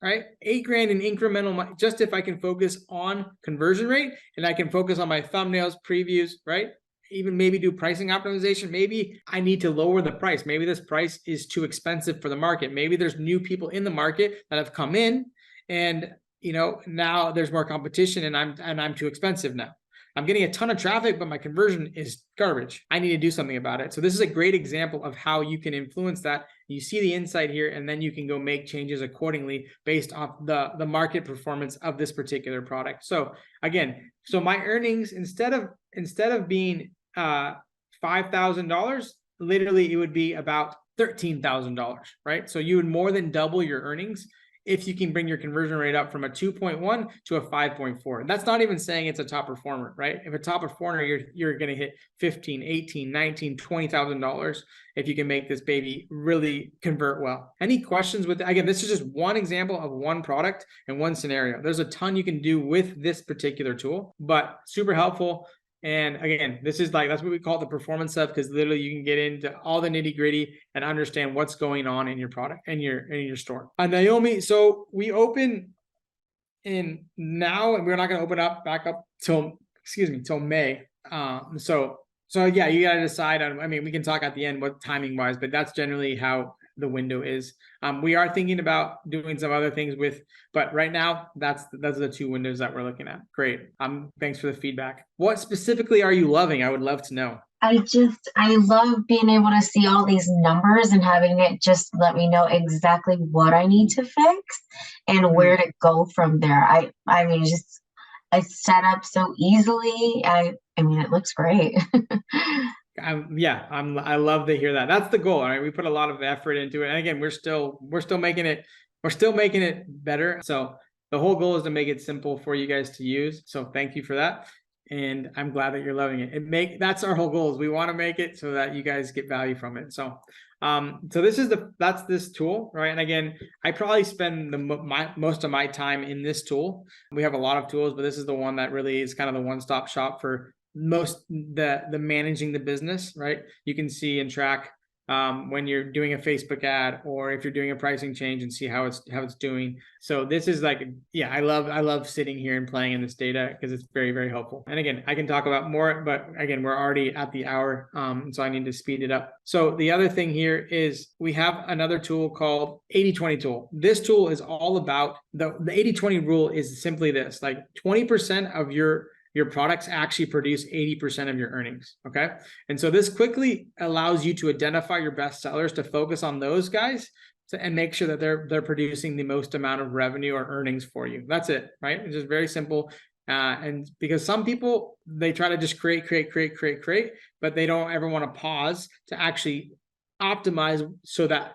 right? 8,000 in incremental money, just if I can focus on conversion rate and I can focus on my thumbnails, previews, right? Even maybe do pricing optimization. Maybe I need to lower the price. Maybe this price is too expensive for the market. Maybe there's new people in the market that have come in and, you know, now there's more competition and I'm too expensive now. I'm getting a ton of traffic, but my conversion is garbage. I need to do something about it. So this is a great example of how you can influence that. You see the insight here, and then you can go make changes accordingly based off the market performance of this particular product. So again, so my earnings, instead of being $5,000, literally it would be about $13,000, right? So you would more than double your earnings if you can bring your conversion rate up from a 2.1 to a 5.4. And that's not even saying it's a top performer, right? If a top performer, you're going to hit $15,000, $18,000, $19,000, $20,000 if you can make this baby really convert well. Any questions with, again, this is just one example of one product and one scenario. There's a ton you can do with this particular tool, but super helpful. And again, this is like, that's what we call the Performace Hub, because literally you can get into all the nitty gritty and understand what's going on in your product and in your store. Naomi, so we open in now, and we're not going to open up back up till May. So yeah, you got to decide on, I mean, we can talk at the end what timing wise, but that's generally how the window is. We are thinking about doing some other things but right now those are the two windows that we're looking at. Great. Thanks for the feedback. What specifically are you loving? I would love to know. I love being able to see all these numbers and having it just let me know exactly what I need to fix and where to go from there. I mean, just it's set up so easily. I mean, it looks great. I love to hear that. That's the goal. All right. We put a lot of effort into it. And again, we're still making it better. So the whole goal is to make it simple for you guys to use. So thank you for that. And I'm glad that you're loving it. That's our whole goal, is we want to make it so that you guys get value from it. So, that's this tool, right? And again, I probably spend most of my time in this tool. We have a lot of tools, but this is the one that really is kind of the one-stop shop for the managing the business, right? You can see and track when you're doing a Facebook ad, or if you're doing a pricing change, and see how it's doing. So this is like, yeah, I love sitting here and playing in this data because it's very, very helpful. And again, I can talk about more, but again, we're already at the hour, so I need to speed it up. So the other thing here is we have another tool called 80/20 tool. This tool is all about the 80/20 rule is simply this, like 20% of your products actually produce 80% of your earnings, okay? And so this quickly allows you to identify your best sellers, to focus on those guys and make sure that they're producing the most amount of revenue or earnings for you. That's it, right? It's just very simple. And because some people, they try to just create, but they don't ever want to pause to actually optimize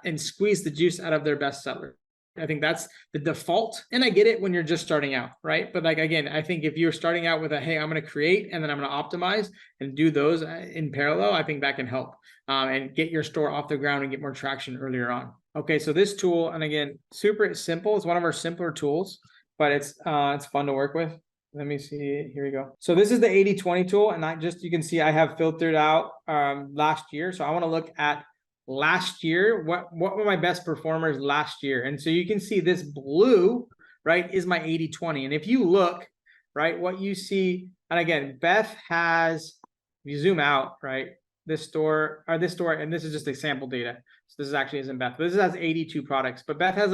and squeeze the juice out of their best seller. I think that's the default. And I get it when you're just starting out, right? But like, again, I think if you're starting out with hey, I'm going to create and then I'm going to optimize and do those in parallel, I think that can help and get your store off the ground and get more traction earlier on. Okay, so this tool, and again, super simple. It's one of our simpler tools, but it's fun to work with. Let me see. Here we go. So this is the 80/20 tool. And you can see I have filtered out last year. So I want to look at last year, what were my best performers last year? And so you can see this blue, right, is my 80/20. And if you look, right, what you see, and again, Beth has, if you zoom out, right, this store, and this is just a sample data. So this actually isn't Beth. This has 82 products, but Beth has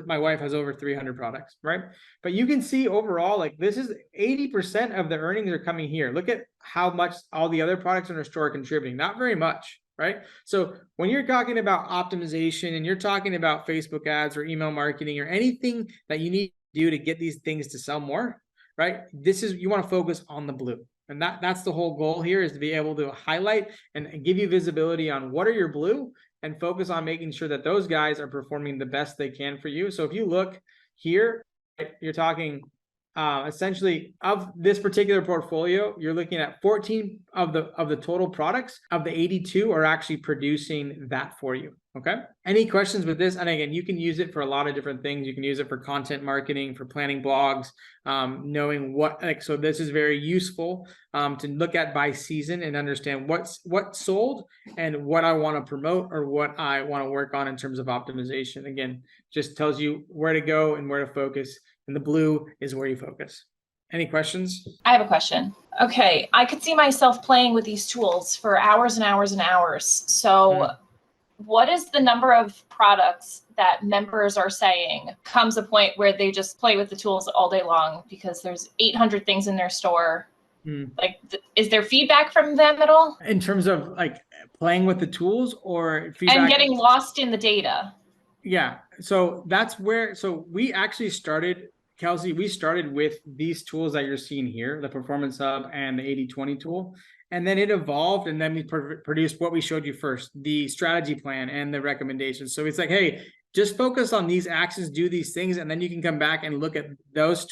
my wife has over 300 products, right? But you can see overall, like this is 80% of the earnings are coming here. Look at how much all the other products in our store are contributing. Not very much. right? So when you're talking about optimization and you're talking about Facebook ads or email marketing or anything that you need to do to get these things to sell more, right? You want to focus on the blue. And that's the whole goal here, is to be able to highlight and give you visibility on what are your blue, and focus on making sure that those guys are performing the best they can for you. So if you look here, right, you're talking essentially of this particular portfolio, you're looking at 14 of the total products of the 82 are actually producing that for you. Okay. Any questions with this? And again, you can use it for a lot of different things. You can use it for content marketing, for planning blogs, knowing what, so this is very useful to look at by season and understand what sold and what I want to promote or what I want to work on in terms of optimization. Again, just tells you where to go and where to focus. And the blue is where you focus. Any questions? I have a question. Okay, I could see myself playing with these tools for hours and hours and hours. So what is the number of products that members are saying comes a point where they just play with the tools all day long because there's 800 things in their store? Like, is there feedback from them at all? In terms of like playing with the tools or feedback? And getting lost in the data. Yeah, so that's where, so we actually started, Kelsey, we started with these tools that you're seeing here, the Performace Hub and the 80/20 tool. And then it evolved, and then we produced what we showed you first, the strategy plan and the recommendations. So it's like, hey, just focus on these actions, do these things, and then you can come back and look at those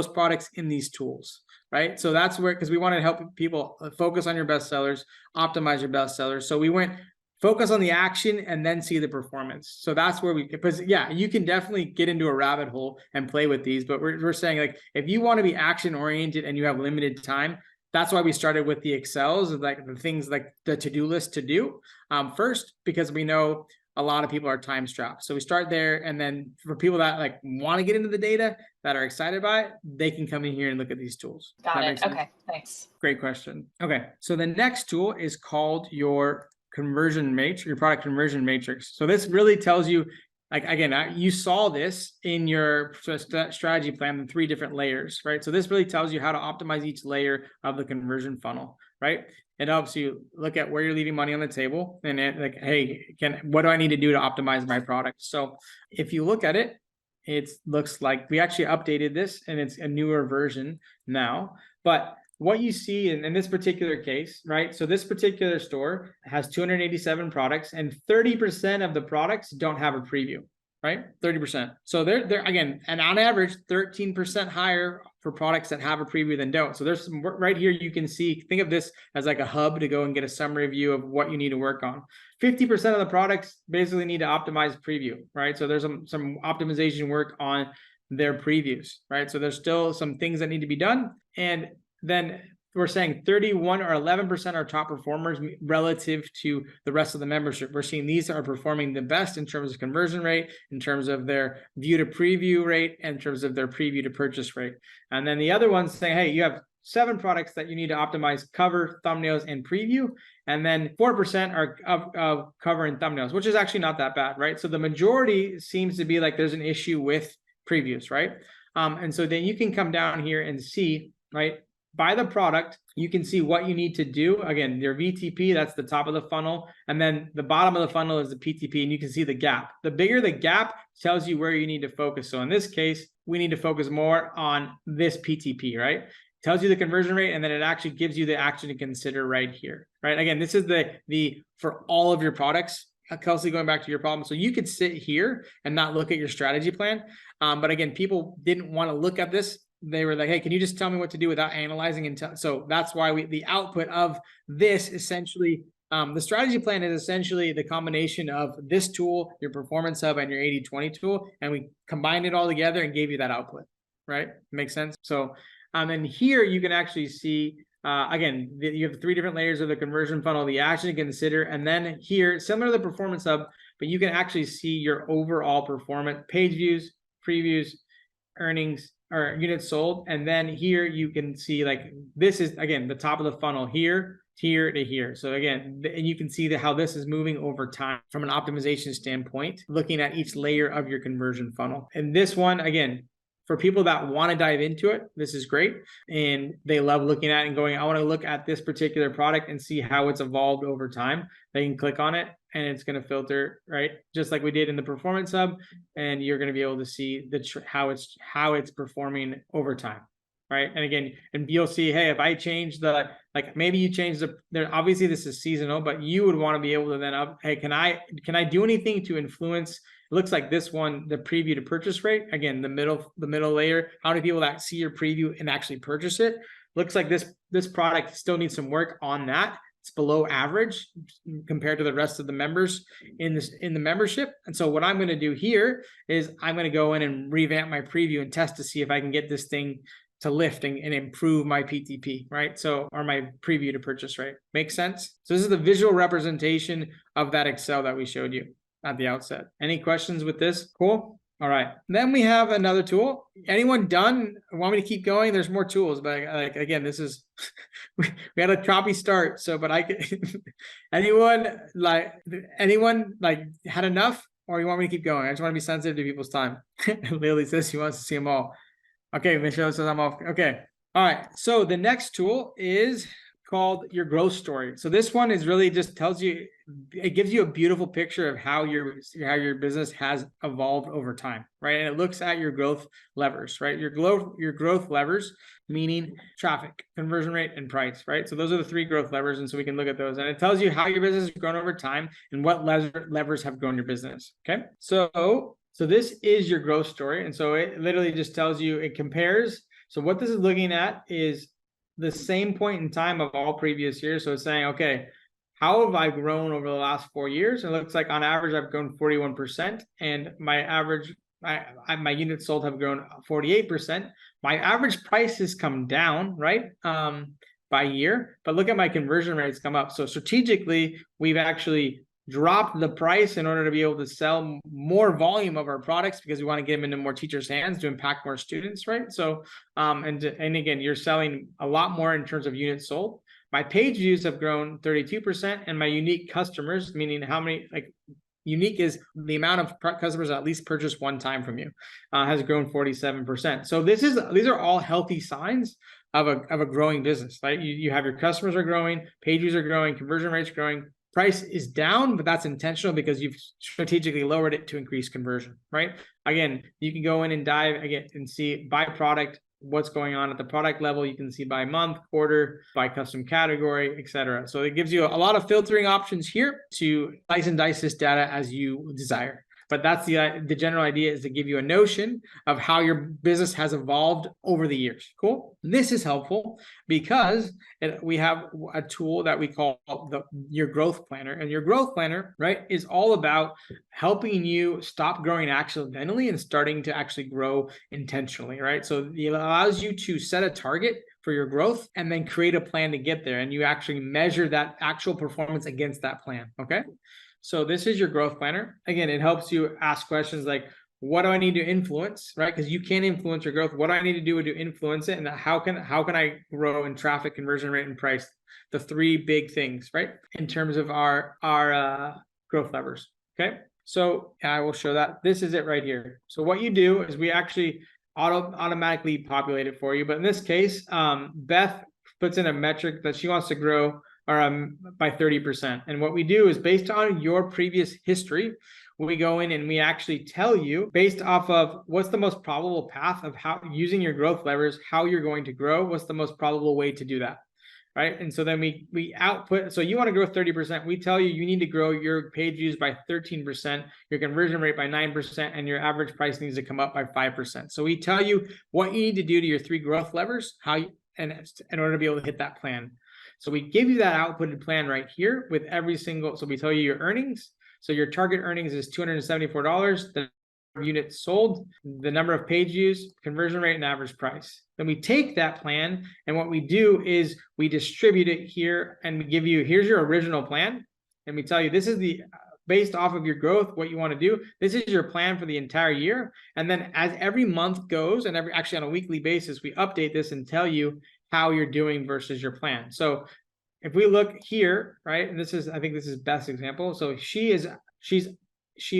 products in these tools, right? So that's where, because we want to help people focus on your best sellers, optimize your best sellers. So we went focus on the action and then see the performance. So that's where because yeah, you can definitely get into a rabbit hole and play with these, but we're saying, like, if you want to be action oriented and you have limited time, that's why we started with the Excels, like the things like the to-do list to do first, because we know a lot of people are time strapped. So we start there. And then for people that like want to get into the data, that are excited by it, they can come in here and look at these tools. Got it. Okay, thanks. Great question. Okay, so the next tool is called your conversion matrix, your product conversion matrix. So this really tells you, like, again, you saw this in your strategy plan, the 3 different layers, right? So this really tells you how to optimize each layer of the conversion funnel, right? It helps you look at where you're leaving money on the table and like, hey, what do I need to do to optimize my product? So if you look at it, it looks like we actually updated this and it's a newer version now, but what you see in this particular case, right? So this particular store has 287 products and 30% of the products don't have a preview, right? 30%. So they're again, and on average, 13% higher for products that have a preview than don't. So there's some right here. You can see, think of this as like a hub to go and get a summary view of what you need to work on. 50% of the products basically need to optimize preview, right? So there's some optimization work on their previews, right? So there's still some things that need to be done. And then we're saying 31 or 11% are top performers relative to the rest of the membership. We're seeing these are performing the best in terms of conversion rate, in terms of their view to preview rate, and in terms of their preview to purchase rate. And then the other ones saying, hey, you have 7 products that you need to optimize cover, thumbnails, and preview. And then 4% are of cover and thumbnails, which is actually not that bad, right? So the majority seems to be like there's an issue with previews, right? And so then you can come down here and see, right, by the product, you can see what you need to do. Again, your VTP, that's the top of the funnel. And then the bottom of the funnel is the PTP, and you can see the gap. The bigger the gap tells you where you need to focus. So in this case, we need to focus more on this PTP, right? It tells you the conversion rate, and then it actually gives you the action to consider right here, right? Again, this is the for all of your products. Kelsey, going back to your problem. So you could sit here and not look at your strategy plan. But again, people didn't want to look at this. They were like, hey, can you just tell me what to do without analyzing? And so that's why the output of this essentially, the strategy plan is essentially the combination of this tool, your Performace Hub, and your 80/20 tool. And we combined it all together and gave you that output, right? Makes sense? So, and here you can actually see, again, you have 3 different layers of the conversion funnel, the action to consider. And then here, similar to the Performace Hub, but you can actually see your overall performance, page views, previews, earnings, or units sold. And then here you can see, like, this is, again, the top of the funnel here to here. So again, and you can see how this is moving over time from an optimization standpoint, looking at each layer of your conversion funnel. And this one, again, for people that want to dive into it, this is great. And they love looking at it and going, I want to look at this particular product and see how it's evolved over time. They can click on it and it's going to filter, right? Just like we did in the Performance Hub. And you're going to be able to see how it's performing over time. Right. And again, and you'll see, hey, if I change maybe you change obviously this is seasonal, but you would want to be able to then hey, can I do anything to influence? It looks like this one, the preview to purchase rate, again, the middle layer, how many people that see your preview and actually purchase it? Looks like this product still needs some work on that. It's below average compared to the rest of the members in the membership. And so what I'm going to do here is I'm going to go in and revamp my preview and test to see if I can get this thing to lift and improve my PTP, right? So, or my preview to purchase rate. Makes sense? So this is the visual representation of that Excel that we showed you at the outset. Any questions with this? Cool. All right. Then we have another tool. Anyone done? Want me to keep going? There's more tools, but again, this is, we had a choppy start. So, but I could, anyone had enough, or you want me to keep going? I just want to be sensitive to people's time. Lily says she wants to see them all. Okay, Michelle says I'm off. Okay. All right. So the next tool is called your growth story. So this one is really just tells you, it gives you a beautiful picture of how your business has evolved over time, right? And it looks at your growth levers, right? Your growth levers, meaning traffic, conversion rate, and price, right? So those are the 3 growth levers. And so we can look at those, and it tells you how your business has grown over time and what levers have grown your business. Okay. So this is your growth story. And so it literally just tells you, it compares. So what this is looking at is the same point in time of all previous years. So it's saying, okay, how have I grown over the last 4 years? It looks like on average, I've grown 41%, and my average, my units sold have grown 48%. My average price has come down, right? By year, but look at my conversion rates come up. So strategically, we've actually drop the price in order to be able to sell more volume of our products, because we want to get them into more teachers' hands to impact more students, right? So, and again, you're selling a lot more in terms of units sold. My page views have grown 32%, and my unique customers, meaning how many, unique is the amount of customers that at least purchase one time from you, has grown 47%. So these are all healthy signs of a growing business, right? You have your customers are growing, page views are growing, conversion rates growing. Price is down, but that's intentional because you've strategically lowered it to increase conversion, right? Again, you can go in and dive again and see by product, what's going on at the product level. You can see by month, quarter, by custom category, etc. So it gives you a lot of filtering options here to slice and dice this data as you desire. But that's the general idea, is to give you a notion of how your business has evolved over the years. Cool. This is helpful because we have a tool that we call your growth planner, and your growth planner, right, is all about helping you stop growing accidentally and starting to actually grow intentionally, right? So it allows you to set a target for your growth and then create a plan to get there, and you actually measure that actual performance against that plan. Okay. So this is your growth planner. Again, it helps you ask questions like, what do I need to influence, right? Because you can't influence your growth. What do I need to do to influence it? And how can I grow in traffic, conversion rate, and price? The 3 big things, right? In terms of our growth levers. Okay. So I will show that. This is it right here. So what you do is we actually automatically populate it for you. But in this case, Beth puts in a metric that she wants to grow by 30%. And what we do is, based on your previous history, we go in and we actually tell you, based off of what's the most probable path of how, using your growth levers, how you're going to grow, what's the most probable way to do that, right? And so then we output, so you want to grow 30%, we tell you need to grow your page views by 13%, your conversion rate by 9%, and your average price needs to come up by 5%. So we tell you what you need to do to your 3 growth levers, in order to be able to hit that plan. So we give you that outputted plan right here with every single, so we tell you your earnings. So your target earnings is $274, the units sold, the number of page views, conversion rate, and average price. Then we take that plan, and what we do is we distribute it here, and we give you, here's your original plan. And we tell you, this is the, based off of your growth, what you want to do, this is your plan for the entire year. And then as every month goes, and actually on a weekly basis, we update this and tell you how you're doing versus your plan. So if we look here, right, and this is, I think this is best example. So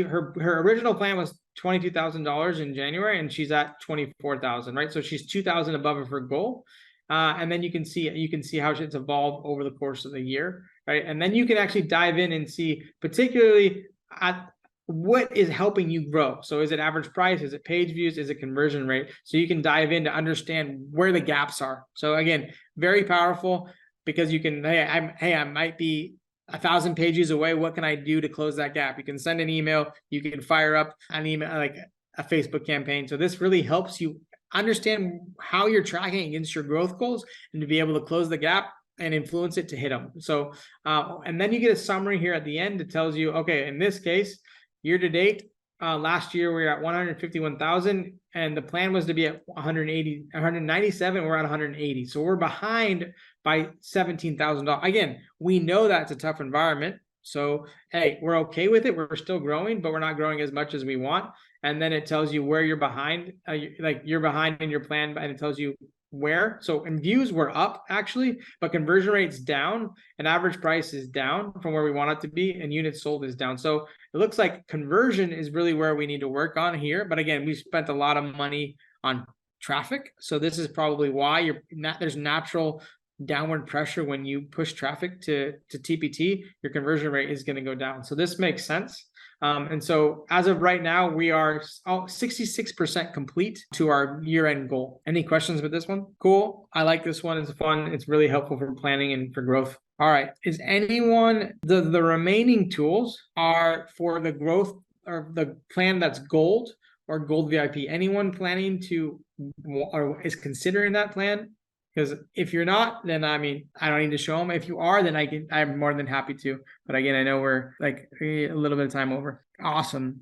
her original plan was $22,000 in January, and she's at 24,000, right? So she's 2,000 above of her goal. And then you can see how it's evolved over the course of the year, right? And then you can actually dive in and see particularly at what is helping you grow. So is it average price? Is it page views? Is it conversion rate? So you can dive in to understand where the gaps are. So again, very powerful, because you can, I might be 1,000 page views away. What can I do to close that gap? You can send an email. You can fire up an email, like a Facebook campaign. So this really helps you understand how you're tracking against your growth goals and to be able to close the gap and influence it to hit them. So, and then you get a summary here at the end that tells you, okay, in this case, year to date, last year we were at 151,000, and the plan was to be at 197. We're at 180. So we're behind by $17,000. Again, we know that's a tough environment. So, hey, we're okay with it. We're still growing, but we're not growing as much as we want. And then it tells you where you're behind, like you're behind in your plan, and it tells you where. So in views, we're up actually, but conversion rate's down, and average price is down from where we want it to be, and units sold is down. So it looks like conversion is really where we need to work on here. But again, we spent a lot of money on traffic. So this is probably why there's natural downward pressure when you push traffic to TPT, your conversion rate is going to go down. So this makes sense. And so as of right now, we are 66% complete to our year-end goal. Any questions with this one? Cool. I like this one. It's fun. It's really helpful for planning and for growth. All right. Is anyone, the remaining tools are for the growth or the plan that's gold or gold VIP? Anyone planning to or is considering that plan? Because if you're not, then I mean, I don't need to show them. If you are, then I'm more than happy to. But again, I know we're like a little bit of time over. Awesome.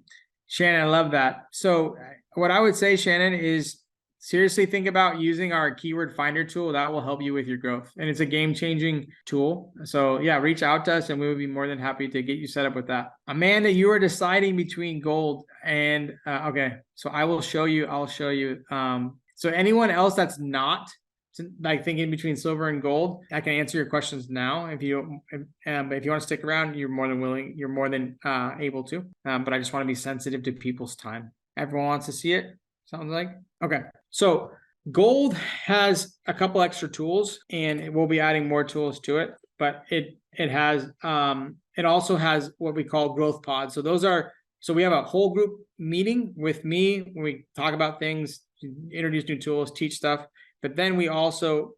Shannon, I love that. So what I would say, Shannon, is seriously think about using our keyword finder tool. That will help you with your growth. And it's a game-changing tool. So yeah, reach out to us and we would be more than happy to get you set up with that. Amanda, you are deciding between gold and, okay. So I'll show you. So anyone else that's not like thinking between silver and gold, I can answer your questions now. If you want to stick around, you're more than able to. But I just want to be sensitive to people's time. Everyone wants to see it, sounds like. Okay, so gold has a couple extra tools, and we'll be adding more tools to it. But it also has what we call growth pods. So we have a whole group meeting with me when we talk about things, introduce new tools, teach stuff. But then we also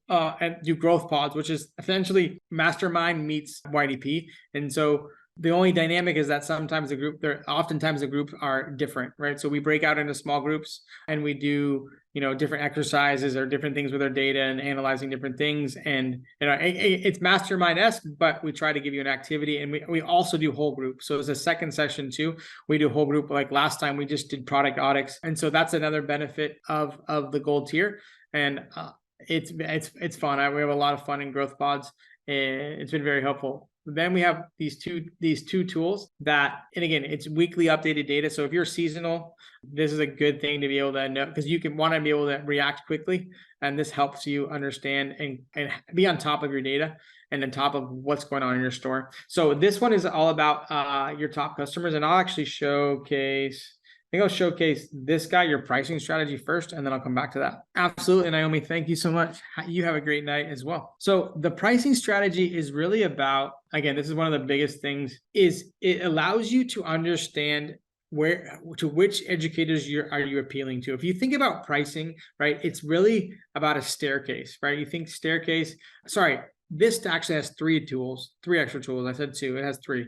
do growth pods, which is essentially mastermind meets YDP. And so the only dynamic is that oftentimes the groups are different, right? So we break out into small groups and we do, different exercises or different things with our data and analyzing different things. And, it's mastermind-esque, but we try to give you an activity, and we also do whole group. So it's a second session too. We do whole group. Like last time we just did product audits. And so that's another benefit of the gold tier. And it's fun. We have a lot of fun in growth pods. It's been very helpful. Then we have these two tools that, and again, it's weekly updated data. So if you're seasonal, this is a good thing to be able to know, because you want to be able to react quickly. And this helps you understand and be on top of your data and on top of what's going on in your store. So this one is all about your top customers. And I'll actually I'll showcase this guy, your pricing strategy first, and then I'll come back to that. Absolutely, Naomi. Thank you so much. You have a great night as well. So the pricing strategy is really about, again, this is one of the biggest things, is it allows you to understand which educators are you appealing to. If you think about pricing, right, it's really about a staircase, right? You think staircase, sorry, this actually has three extra tools. I said two, it has three.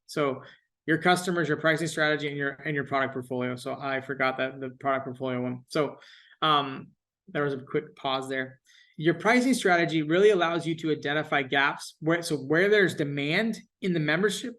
So your customers, your pricing strategy, and your product portfolio. So I forgot that the product portfolio one. So there was a quick pause there. Your pricing strategy really allows you to identify gaps where there's demand in the membership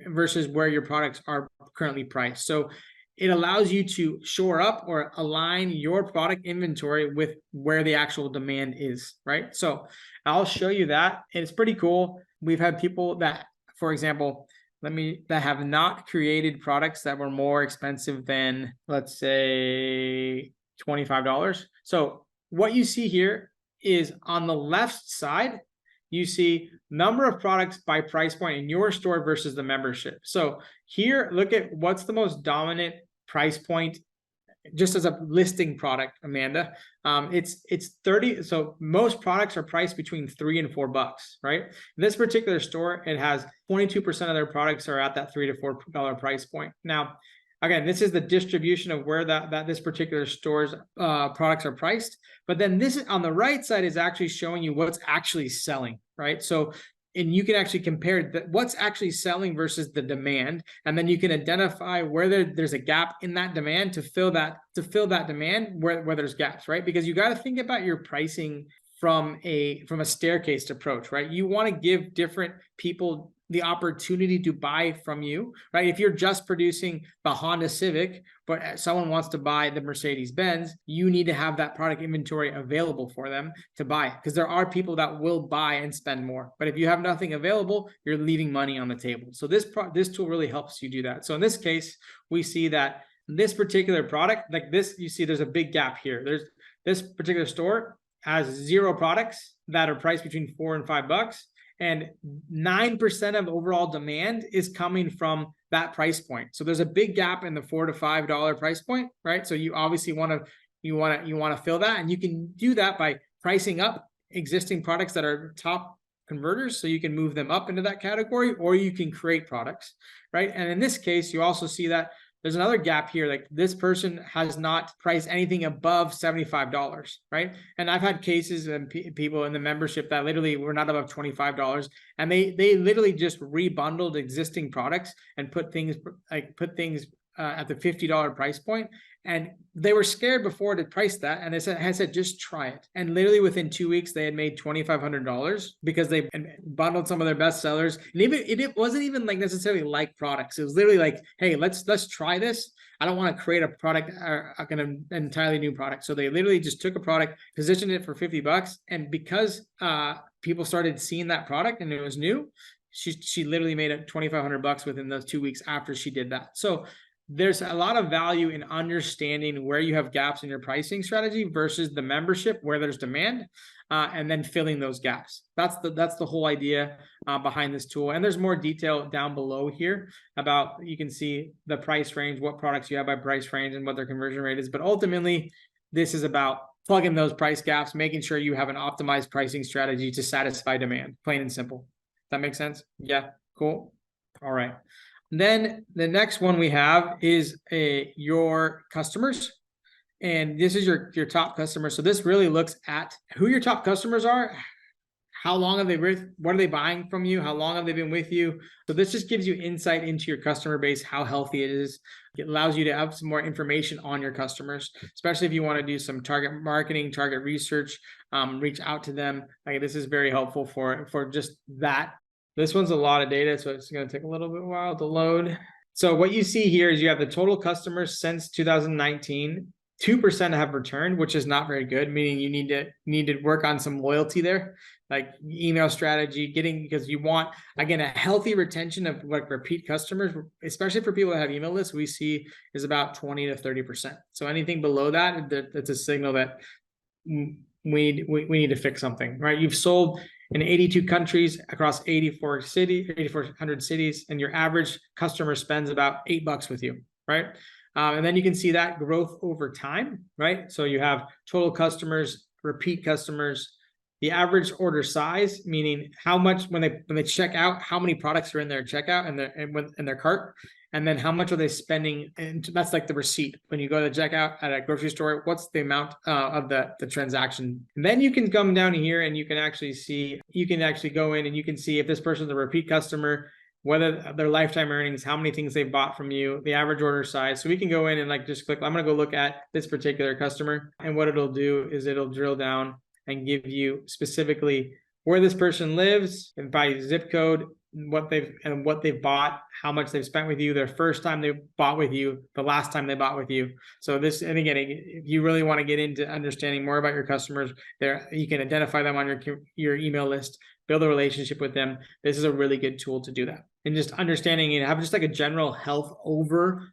versus where your products are currently priced. So it allows you to shore up or align your product inventory with where the actual demand is, right? So I'll show you that. And it's pretty cool. We've had people that, for example, that have not created products that were more expensive than, let's say, $25. So what you see here is on the left side, you see number of products by price point in your store versus the membership. So here, look at what's the most dominant price point, just as a listing product, Amanda, it's 30. So most products are priced between $3 and $4, right? In this particular store, it has 22% of their products are at that $3 to $4 price point. Now, again, this is the distribution of where this particular store's products are priced. But then this on the right side is actually showing you what's actually selling, right? So, and you can actually compare what's actually selling versus the demand, and then you can identify where there's a gap in that demand to fill that demand where there's gaps, right? Because you got to think about your pricing from a staircase approach, right? You want to give different people the opportunity to buy from you, right? If you're just producing the Honda Civic, but someone wants to buy the Mercedes-Benz, you need to have that product inventory available for them to buy, because there are people that will buy and spend more. But if you have nothing available, you're leaving money on the table. So this tool really helps you do that. So in this case, we see that this particular product, like this, you see there's a big gap here. There's this particular store has 0 products that are priced between $4 and $5. And 9% of overall demand is coming from that price point. So there's a big gap in the $4 to $5 price point, right? So you obviously want to fill that, and you can do that by pricing up existing products that are top converters, so you can move them up into that category, or you can create products, right? And in this case, you also see that there's another gap here. Like this person has not priced anything above $75, right? And I've had cases and people in the membership that literally were not above $25, and they literally just rebundled existing products and put things at the $50 price point. And they were scared before to price that, and I said, just try it. And literally within 2 weeks, they had made $2,500 because they bundled some of their best sellers. And it wasn't even like necessarily like products. It was literally like, hey, let's try this. I don't want to create a product, an entirely new product. So they literally just took a product, positioned it for $50, and because people started seeing that product and it was new, she literally made it $2,500 within those 2 weeks after she did that. So there's a lot of value in understanding where you have gaps in your pricing strategy versus the membership where there's demand, and then filling those gaps. That's the whole idea behind this tool. And there's more detail down below here about, you can see the price range, what products you have by price range and what their conversion rate is. But ultimately, this is about plugging those price gaps, making sure you have an optimized pricing strategy to satisfy demand, plain and simple. That makes sense? Yeah, cool. All right. Then the next one we have is your customers. And this is your top customers. So this really looks at who your top customers are. How long have they what are they buying from you? How long have they been with you? So this just gives you insight into your customer base, how healthy it is. It allows you to have some more information on your customers, especially if you want to do some target marketing, target research, reach out to them. Like, this is very helpful for just that. This one's a lot of data, so it's going to take a little bit while to load. So what you see here is you have the total customers since 2019. 2% have returned, which is not very good, meaning you need to work on some loyalty there, like email strategy, because you want, again, a healthy retention of like repeat customers, especially for people that have email lists, we see is about 20 to 30%. So anything below that, that's a signal that we need to fix something, right? You've sold in 82 countries across 8,400 cities, and your average customer spends about $8 with you, right? And then you can see that growth over time, right? So you have total customers, repeat customers, the average order size, meaning how much when they check out, how many products are in their checkout and in their cart, and then how much are they spending, and that's like the receipt. When you go to checkout at a grocery store, what's the amount of the transaction? And then you can come down here and you can actually go in and you can see if this person's a repeat customer, whether their lifetime earnings, how many things they've bought from you, the average order size. So we can go in and like just click, I'm gonna go look at this particular customer, and what it'll do is it'll drill down and give you specifically where this person lives, and by zip code, what they've bought, how much they've spent with you, their first time they bought with you, the last time they bought with you. So this, and again, if you really want to get into understanding more about your customers, there you can identify them on your email list, build a relationship with them. This is a really good tool to do that. And just understanding and have just like a general health over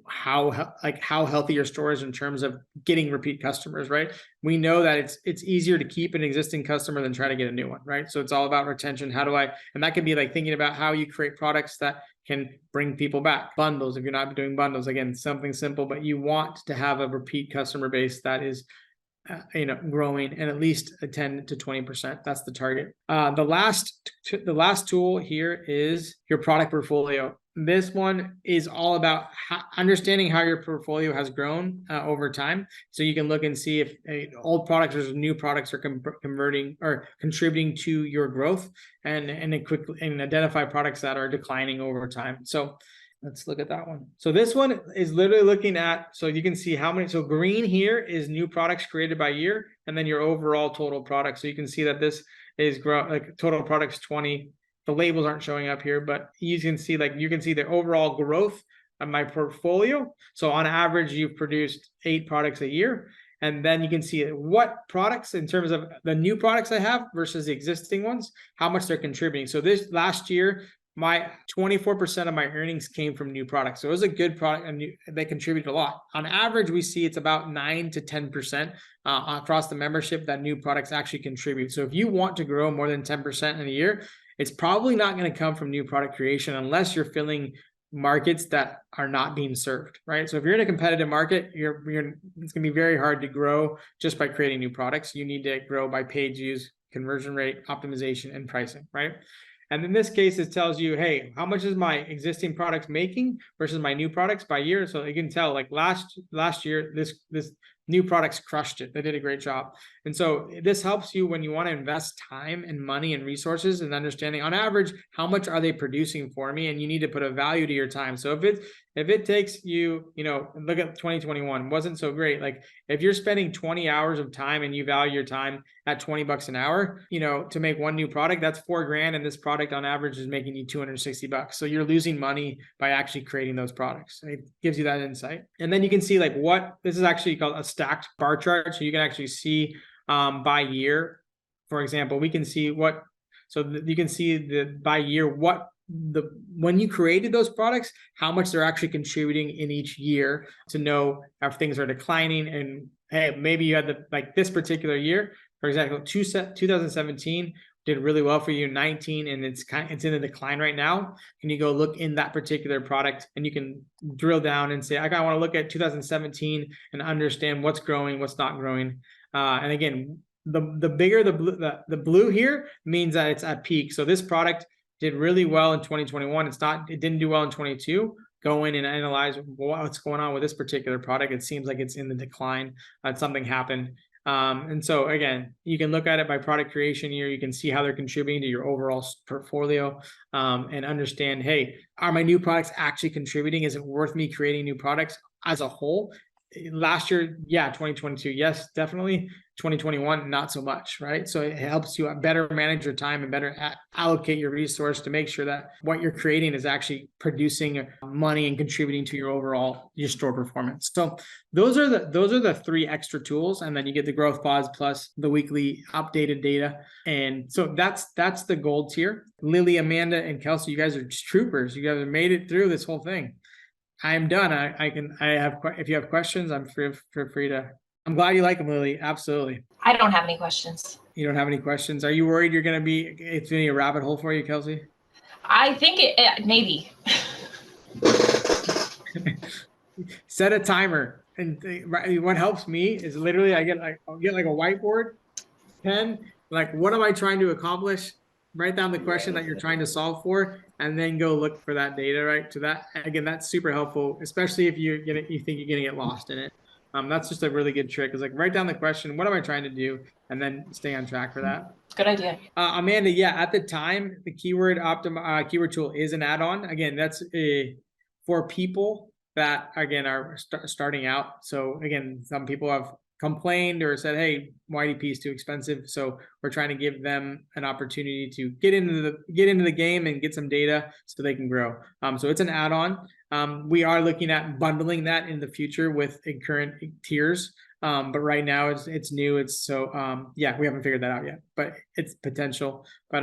how healthy your store is in terms of getting repeat customers, right? We know that it's easier to keep an existing customer than try to get a new one, right? So it's all about retention. And that could be like thinking about how you create products that can bring people back. Bundles, if you're not doing bundles, again, something simple, but you want to have a repeat customer base that is growing and at least a 10 to 20%. That's the target. The last tool here is your product portfolio. This one is all about understanding how your portfolio has grown over time. So you can look and see if old products or new products are converting or contributing to your growth, and identify products that are declining over time. So let's look at that one. So this one is literally looking at, so you can see how many, so green here is new products created by year, and then your overall total products. So you can see that this is total products 20. The labels aren't showing up here, but you can see the overall growth of my portfolio. So on average, you've produced 8 products a year. And then you can see what products, in terms of the new products I have versus the existing ones, how much they're contributing. So this last year, my 24% of my earnings came from new products. So it was a good product, and they contribute a lot. On average, we see it's about 9 to 10% across the membership that new products actually contribute. So if you want to grow more than 10% in a year, it's probably not going to come from new product creation unless you're filling markets that are not being served, right? So if you're in a competitive market, it's going to be very hard to grow just by creating new products. You need to grow by page views, conversion rate, optimization, and pricing, right? And in this case, it tells you, hey, how much is my existing products making versus my new products by year? So you can tell, like last year, this new products crushed it. They did a great job. And so this helps you when you want to invest time and money and resources and understanding, on average, how much are they producing for me? And you need to put a value to your time. So if it takes you, look at 2021, wasn't so great. Like if you're spending 20 hours of time and you value your time at $20 an hour, to make one new product, that's $4,000. And this product on average is making you $260. So you're losing money by actually creating those products. It gives you that insight. And then you can see this is actually called a stacked bar chart. So you can actually see by year, for example, we can see you can see by year, when you created those products, how much they're actually contributing in each year, to know if things are declining. And hey, maybe you had this particular year, for example, 2017 did really well for you, 19, and it's in a decline right now. Can you go look in that particular product, and you can drill down and say, I want to look at 2017 and understand what's growing, what's not growing. And again, the bigger the blue here means that it's at peak. So this product did really well in 2021. It didn't do well in 22. Go in and analyze what's going on with this particular product. It seems like it's in the decline. Something happened. And so again, you can look at it by product creation year. You can see how they're contributing to your overall portfolio, and understand, hey, are my new products actually contributing? Is it worth me creating new products as a whole? Last year, yeah. 2022, yes, definitely. 2021, not so much, right? So it helps you better manage your time and better allocate your resource to make sure that what you're creating is actually producing money and contributing to your store performance. So those are the 3 extra tools, and then you get the growth pods plus the weekly updated data. And so that's the gold tier. Lily, Amanda, and Kelsey, you guys are just troopers. You guys have made it through this whole thing. I'm done. If you have questions, I'm free to. I'm glad you like them, Lily. Absolutely. I don't have any questions. You don't have any questions? Are you worried it's going to be a rabbit hole for you, Kelsey? I think it maybe. Set a timer. And what helps me is literally I'll get like a whiteboard, pen, like what am I trying to accomplish? Write down the question that you're trying to solve for, and then go look for that data, right? So that, again, that's super helpful, especially if you think you're going to get lost in it. That's just a really good trick. Is like write down the question, what am I trying to do, and then stay on track for that. Good idea. Amanda, yeah, at the time, the keyword tool is an add-on. Again, that's for people that again are starting out. So again, some people have complained or said, hey, YDP is too expensive. So we're trying to give them an opportunity to get into the game and get some data so they can grow. So it's an add-on. We are looking at bundling that in the future with current tiers. But right now it's new. We haven't figured that out yet, but it's potential. But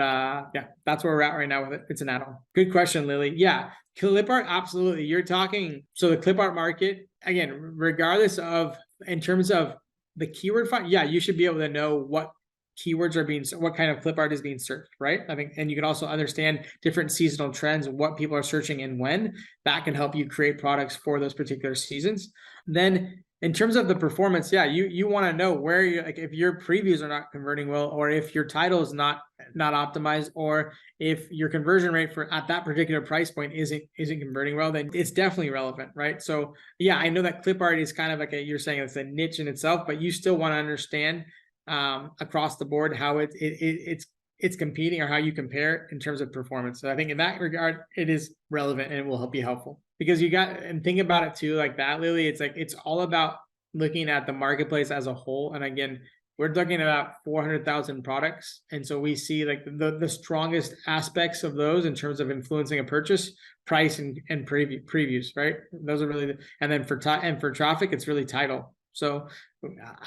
yeah, that's where we're at right now with it. It's an add-on. Good question, Lily. Yeah. Clip art, absolutely. You're talking, so the clip art market, again, regardless of, in terms of the keyword find, yeah, you should be able to know what keywords are being, what kind of clip art is being searched, right? I think, and you can also understand different seasonal trends and what people are searching and when. That can help you create products for those particular seasons. Then in terms of the performance, yeah, you want to know where you, like, if your previews are not converting well, or if your title is not optimized, or if your conversion rate for at that particular price point isn't converting well, then it's definitely relevant, right? So yeah, I know that clip art is kind of like you're saying it's a niche in itself, but you still want to understand across the board how it's competing, or how you compare in terms of performance. So I think in that regard, it is relevant and it will be helpful, because you got, and think about it too, like that, Lily, it's like, it's all about looking at the marketplace as a whole. And again, we're talking about 400,000 products. And so we see like the strongest aspects of those in terms of influencing a purchase: price and previews, right? Those are really, and then for traffic, it's really title. So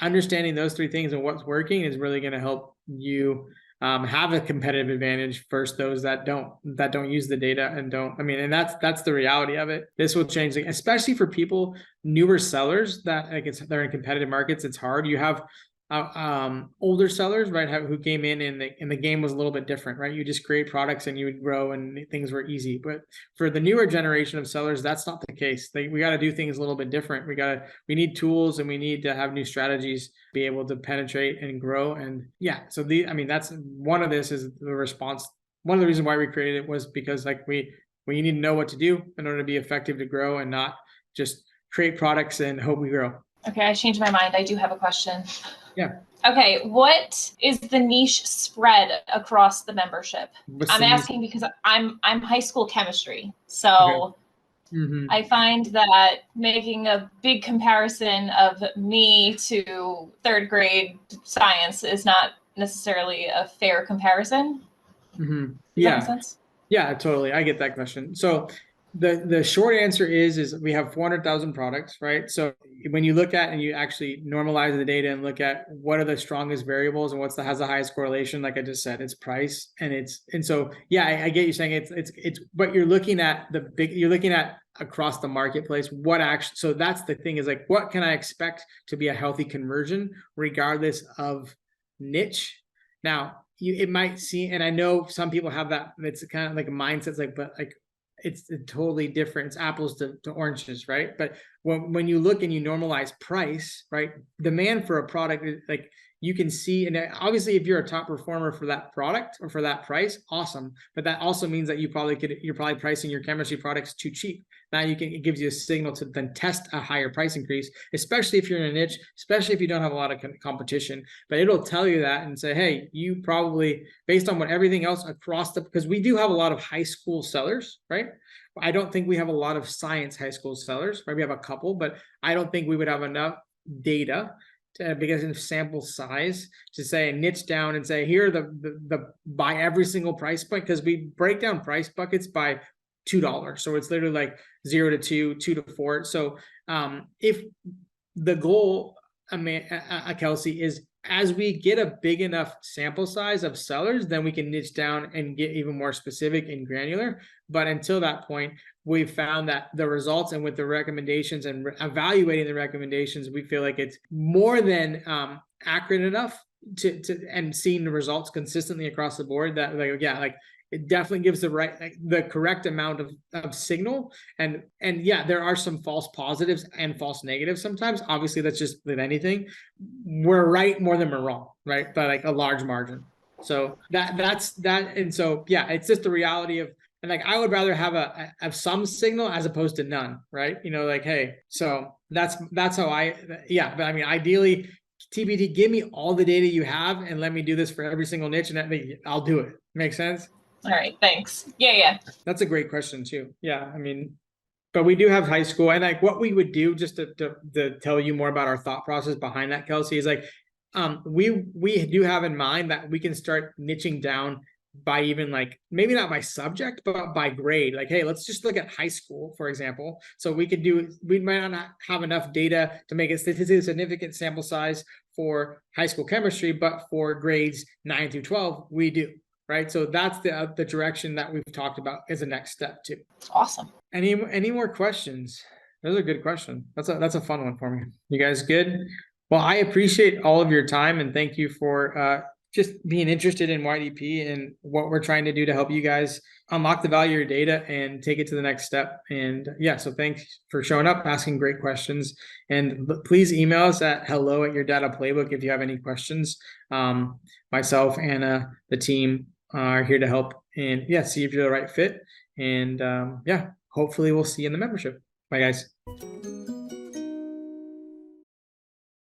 understanding those three things and what's working is really going to help you have a competitive advantage versus those that don't use the data and don't. I mean, and that's the reality of it. This will change, especially for people, newer sellers that they're in competitive markets. It's hard. You have older sellers, right, who came in and the game was a little bit different, right? You just create products and you would grow and things were easy. But for the newer generation of sellers, that's not the case. We got to do things a little bit different. We need tools, and we need to have new strategies to be able to penetrate and grow. And yeah, so that's one of this is the response. One of the reasons why we created it was because like we need to know what to do in order to be effective to grow, and not just create products and hope we grow. Okay, I changed my mind. I do have a question. Yeah. Okay, what is the niche spread across the membership? I'm asking because I'm high school chemistry. So I find that making a big comparison of me to third grade science is not necessarily a fair comparison. Does that make sense? Yeah, totally. I get that question. So the short answer is we have 400,000 products, right? So when you look at and you actually normalize the data and look at what are the strongest variables and has the highest correlation, like I just said, it's price. And so yeah, I get you saying it's but you're looking at across the marketplace, so that's the thing, is like, what can I expect to be a healthy conversion regardless of niche? Now, it might seem, and I know some people have that, it's kind of like a mindset, like, but like, it's totally different. It's apples to oranges, right? But when you look and you normalize price, right? Demand for a product, like you can see, and obviously if you're a top performer for that product or for that price, awesome. But that also means that you're probably pricing your chemistry products too cheap. Now it gives you a signal to then test a higher price increase, especially if you're in a niche, especially if you don't have a lot of competition. But it'll tell you that and say, hey, you probably, based on what everything else across because we do have a lot of high school sellers, right? I don't think we have a lot of science high school sellers, right? We have a couple, but I don't think we would have enough data because of sample size to say niche down and say, here are the by every single price point, because we break down price buckets by $2. So it's literally like 0 to 2, 2 to 4. So if the goal, Kelsey, is as we get a big enough sample size of sellers, then we can niche down and get even more specific and granular. But until that point, we've found that the results and with the recommendations and evaluating the recommendations, we feel like it's more than accurate enough to and seeing the results consistently across the board that it definitely gives the correct amount of signal. And yeah, there are some false positives and false negatives sometimes. Obviously, that's just with anything. We're right more than we're wrong, right? By like a large margin. So that's that. And so yeah, it's just the reality of, and like I would rather have some signal as opposed to none, right? Hey, so that's how but I mean, ideally, TBD, give me all the data you have and let me do this for every single niche, and I'll do it. Make sense? All right, thanks. Yeah. That's a great question too. Yeah, I mean, but we do have high school, and like what we would do, just to tell you more about our thought process behind that, Kelsey, is like we do have in mind that we can start niching down by even like maybe not by subject, but by grade. Like, hey, let's just look at high school, for example. So we might not have enough data to make a statistically significant sample size for high school chemistry, but for grades 9 through 12, we do. right? So that's the direction that we've talked about as a next step too. Awesome. Any more questions? Those are good questions. That's a fun one for me. You guys good? Well, I appreciate all of your time and thank you for just being interested in YDP and what we're trying to do to help you guys unlock the value of your data and take it to the next step. And yeah, so thanks for showing up, asking great questions. And please email us at hello@yourdataplaybook if you have any questions. Myself, Anna, the team are here to help and yeah, see if you're the right fit. And yeah, hopefully we'll see you in the membership. Bye guys.